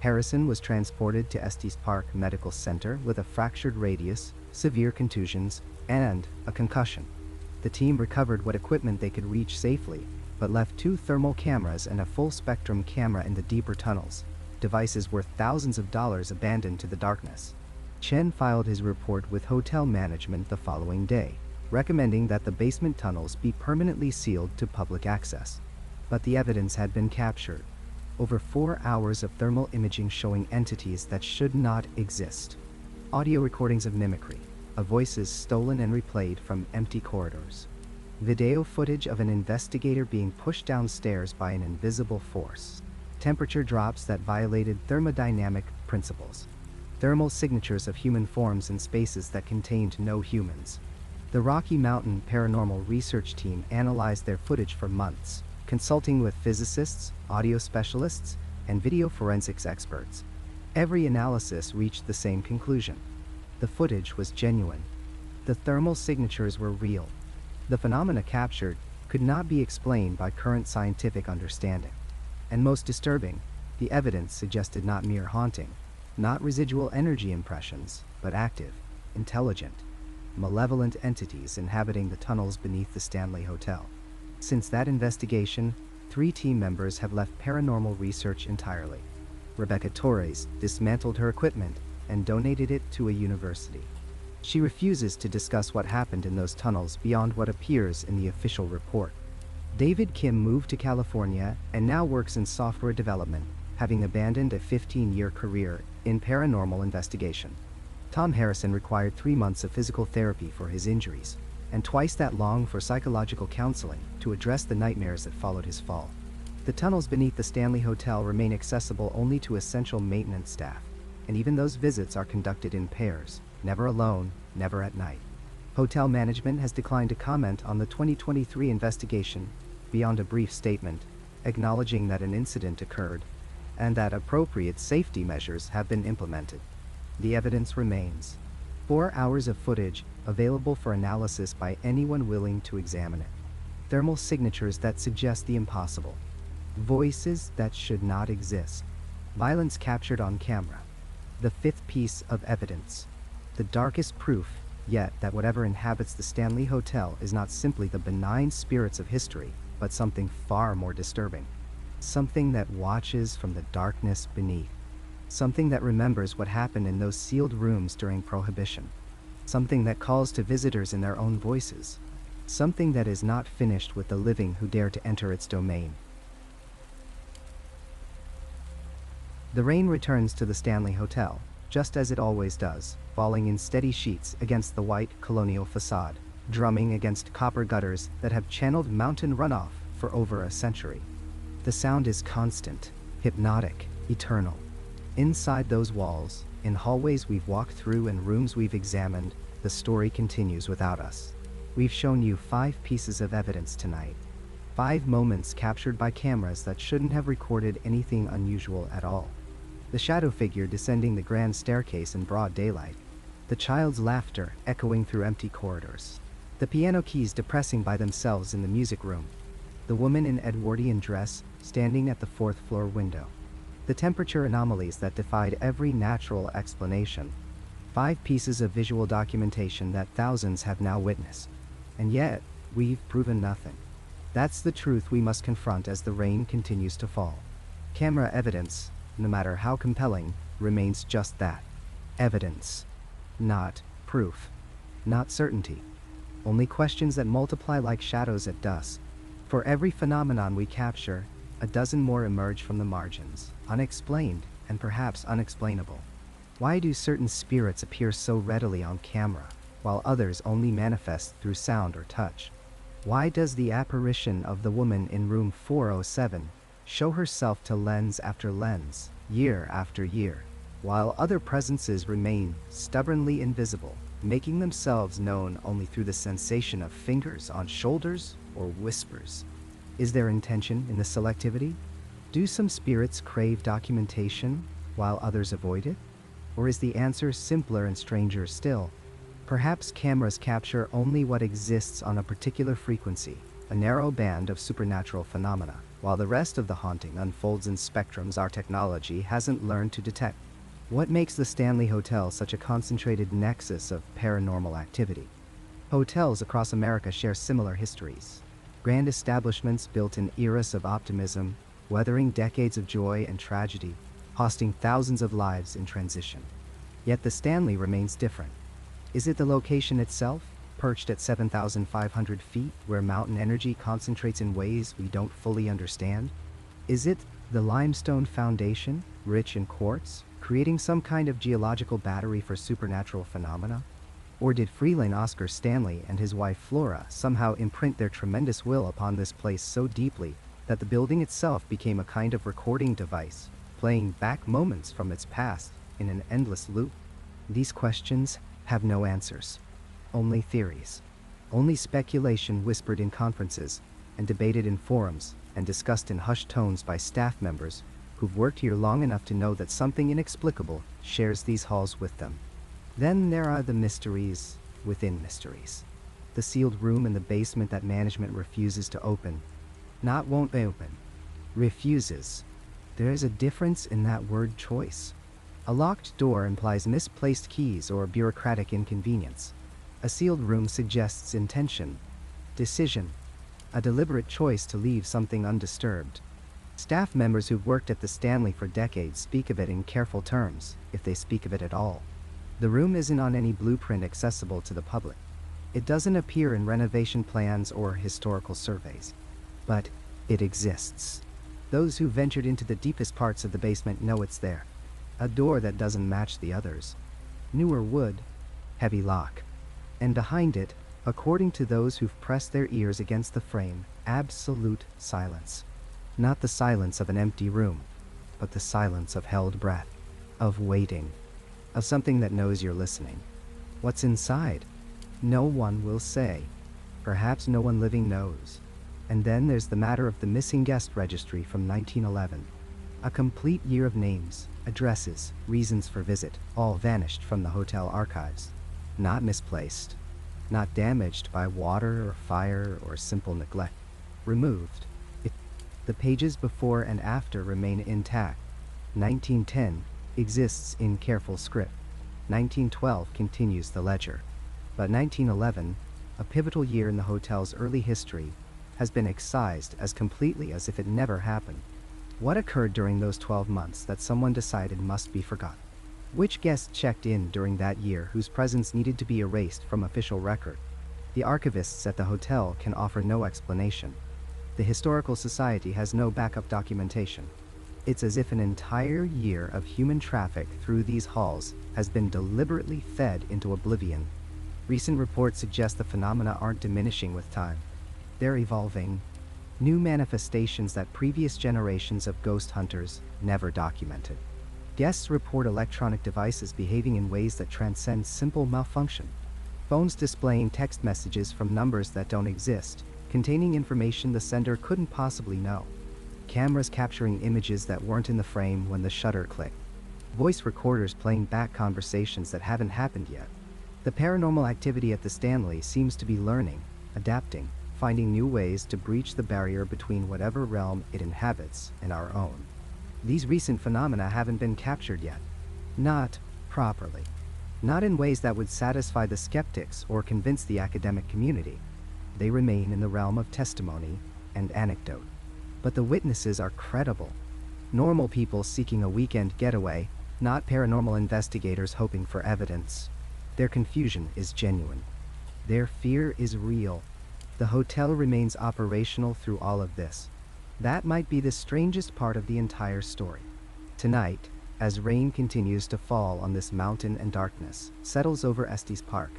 Harrison was transported to Estes Park Medical Center with a fractured radius, severe contusions, and a concussion. The team recovered what equipment they could reach safely, but left 2 thermal cameras and a full-spectrum camera in the deeper tunnels, devices worth thousands of dollars abandoned to the darkness. Chen filed his report with hotel management the following day, recommending that the basement tunnels be permanently sealed to public access. But the evidence had been captured. Over 4 hours of thermal imaging showing entities that should not exist. Audio recordings of mimicry, of voices stolen and replayed from empty corridors. Video footage of an investigator being pushed downstairs by an invisible force. Temperature drops that violated thermodynamic principles. Thermal signatures of human forms in spaces that contained no humans. The Rocky Mountain Paranormal Research Team analyzed their footage for months, consulting with physicists, audio specialists, and video forensics experts. Every analysis reached the same conclusion. The footage was genuine. The thermal signatures were real. The phenomena captured could not be explained by current scientific understanding. And most disturbing, the evidence suggested not mere haunting, not residual energy impressions, but active, intelligent, malevolent entities inhabiting the tunnels beneath the Stanley Hotel. Since that investigation, 3 team members have left paranormal research entirely. Rebecca Torres dismantled her equipment and donated it to a university. She refuses to discuss what happened in those tunnels beyond what appears in the official report. David Kim moved to California and now works in software development, having abandoned a 15-year career in paranormal investigation. Tom Harrison required 3 months of physical therapy for his injuries, and twice that long for psychological counseling to address the nightmares that followed his fall. The tunnels beneath the Stanley Hotel remain accessible only to essential maintenance staff, and even those visits are conducted in pairs, never alone, never at night. Hotel management has declined to comment on the 2023 investigation beyond a brief statement, acknowledging that an incident occurred and that appropriate safety measures have been implemented. The evidence remains. 4 hours of footage available for analysis by anyone willing to examine it. Thermal signatures that suggest the impossible. Voices that should not exist. Violence captured on camera. The 5th piece of evidence. The darkest proof, yet, that whatever inhabits the Stanley Hotel is not simply the benign spirits of history, but something far more disturbing. Something that watches from the darkness beneath. Something that remembers what happened in those sealed rooms during Prohibition. Something that calls to visitors in their own voices. Something that is not finished with the living who dare to enter its domain. The rain returns to the Stanley Hotel, just as it always does, falling in steady sheets against the white colonial facade, drumming against copper gutters that have channeled mountain runoff for over a century. The sound is constant, hypnotic, eternal. Inside those walls, in hallways we've walked through and rooms we've examined, the story continues without us. We've shown you 5 pieces of evidence tonight. 5 moments captured by cameras that shouldn't have recorded anything unusual at all. The shadow figure descending the grand staircase in broad daylight. The child's laughter echoing through empty corridors. The piano keys depressing by themselves in the music room. The woman in Edwardian dress standing at the 4th floor window. The temperature anomalies that defied every natural explanation. 5 pieces of visual documentation that thousands have now witnessed. And yet, we've proven nothing. That's the truth we must confront as the rain continues to fall. Camera evidence, no matter how compelling, remains just that. Evidence. Not proof. Not certainty. Only questions that multiply like shadows at dusk. For every phenomenon we capture, a dozen more emerge from the margins, unexplained and perhaps unexplainable. Why do certain spirits appear so readily on camera, while others only manifest through sound or touch? Why does the apparition of the woman in room 407 show herself to lens after lens, year after year, while other presences remain stubbornly invisible, making themselves known only through the sensation of fingers on shoulders or whispers? Is there intention in the selectivity? Do some spirits crave documentation while others avoid it? Or is the answer simpler and stranger still? Perhaps cameras capture only what exists on a particular frequency, a narrow band of supernatural phenomena, while the rest of the haunting unfolds in spectrums our technology hasn't learned to detect. What makes the Stanley Hotel such a concentrated nexus of paranormal activity? Hotels across America share similar histories. Grand establishments built in eras of optimism, weathering decades of joy and tragedy, hosting thousands of lives in transition. Yet the Stanley remains different. Is it the location itself, perched at 7,500 feet, where mountain energy concentrates in ways we don't fully understand? Is it the limestone foundation, rich in quartz, creating some kind of geological battery for supernatural phenomena? Or did Freeland Oscar Stanley and his wife Flora somehow imprint their tremendous will upon this place so deeply that the building itself became a kind of recording device, playing back moments from its past in an endless loop? These questions have no answers. Only theories. Only speculation whispered in conferences and debated in forums and discussed in hushed tones by staff members who've worked here long enough to know that something inexplicable shares these halls with them. Then there are the mysteries within mysteries. The sealed room in the basement that management refuses to open. Not won't open. Refuses. There is a difference in that word choice. A locked door implies misplaced keys or bureaucratic inconvenience. A sealed room suggests intention, decision, a deliberate choice to leave something undisturbed. Staff members who've worked at the Stanley for decades speak of it in careful terms, if they speak of it at all. The room isn't on any blueprint accessible to the public. It doesn't appear in renovation plans or historical surveys. But it exists. Those who ventured into the deepest parts of the basement know it's there. A door that doesn't match the others. Newer wood, heavy lock. And behind it, according to those who've pressed their ears against the frame, absolute silence. Not the silence of an empty room, but the silence of held breath, of waiting, of something that knows you're listening. What's inside? No one will say. Perhaps no one living knows. And then there's the matter of the missing guest registry from 1911. A complete year of names, addresses, reasons for visit, all vanished from the hotel archives. Not misplaced. Not damaged by water or fire or simple neglect. Removed. The pages before and after remain intact. 1910 exists in careful script. 1912 continues the ledger. But 1911, a pivotal year in the hotel's early history, has been excised as completely as if it never happened. What occurred during those 12 months that someone decided must be forgotten? Which guests checked in during that year whose presence needed to be erased from official record? The archivists at the hotel can offer no explanation. The Historical Society has no backup documentation. It's as if an entire year of human traffic through these halls has been deliberately fed into oblivion. Recent reports suggest the phenomena aren't diminishing with time. They're evolving. New manifestations that previous generations of ghost hunters never documented. Guests report electronic devices behaving in ways that transcend simple malfunction. Phones displaying text messages from numbers that don't exist, containing information the sender couldn't possibly know. Cameras capturing images that weren't in the frame when the shutter clicked. Voice recorders playing back conversations that haven't happened yet. The paranormal activity at the Stanley seems to be learning, adapting, finding new ways to breach the barrier between whatever realm it inhabits and our own. These recent phenomena haven't been captured yet. Not properly. Not in ways that would satisfy the skeptics or convince the academic community. They remain in the realm of testimony and anecdote. But the witnesses are credible. Normal people seeking a weekend getaway, not paranormal investigators hoping for evidence. Their confusion is genuine. Their fear is real. The hotel remains operational through all of this. That might be the strangest part of the entire story. Tonight, as rain continues to fall on this mountain and darkness settles over Estes Park,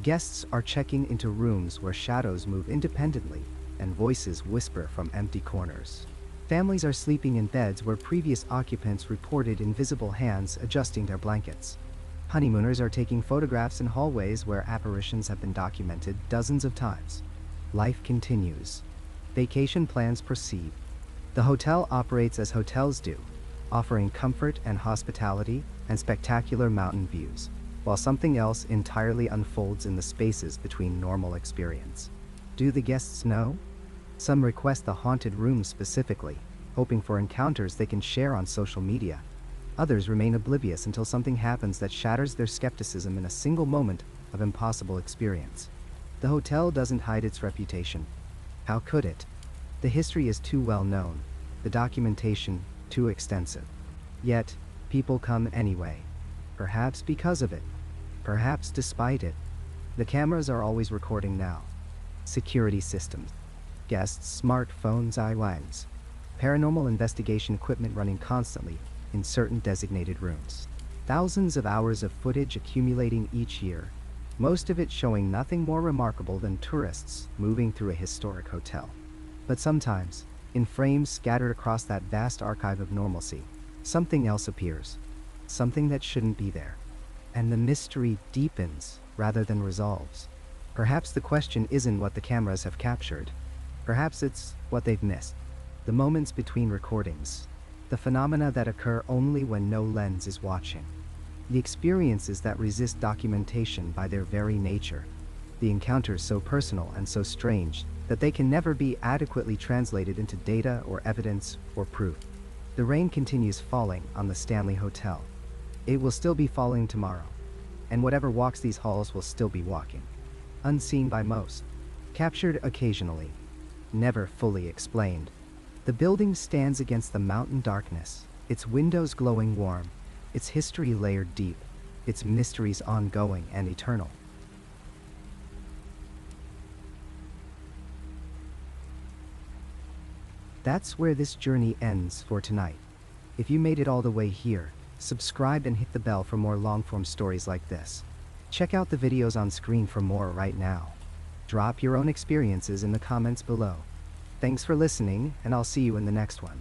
guests are checking into rooms where shadows move independently and voices whisper from empty corners. Families are sleeping in beds where previous occupants reported invisible hands adjusting their blankets. Honeymooners are taking photographs in hallways where apparitions have been documented dozens of times. Life continues. Vacation plans proceed. The hotel operates as hotels do, offering comfort and hospitality and spectacular mountain views, while something else entirely unfolds in the spaces between normal experience. Do the guests know? Some request the haunted room specifically, hoping for encounters they can share on social media. Others remain oblivious until something happens that shatters their skepticism in a single moment of impossible experience. The hotel doesn't hide its reputation. How could it? The history is too well known, the documentation too extensive. Yet, people come anyway. Perhaps because of it. Perhaps despite it. The cameras are always recording now. Security systems. Guests' smartphones, iWangs. Paranormal investigation equipment running constantly in certain designated rooms. Thousands of hours of footage accumulating each year, most of it showing nothing more remarkable than tourists moving through a historic hotel. But sometimes, in frames scattered across that vast archive of normalcy, something else appears, something that shouldn't be there. And the mystery deepens rather than resolves. Perhaps the question isn't what the cameras have captured. Perhaps it's what they've missed. The moments between recordings. The phenomena that occur only when no lens is watching. The experiences that resist documentation by their very nature. The encounters so personal and so strange that they can never be adequately translated into data or evidence or proof. The rain continues falling on the Stanley Hotel. It will still be falling tomorrow. And whatever walks these halls will still be walking. Unseen by most. Captured occasionally. Never fully explained. The building stands against the mountain darkness, its windows glowing warm, its history layered deep, its mysteries ongoing and eternal. That's where this journey ends for tonight. If you made it all the way here, subscribe and hit the bell for more long-form stories like this. Check out the videos on screen for more right now. Drop your own experiences in the comments below. Thanks for listening, and I'll see you in the next one.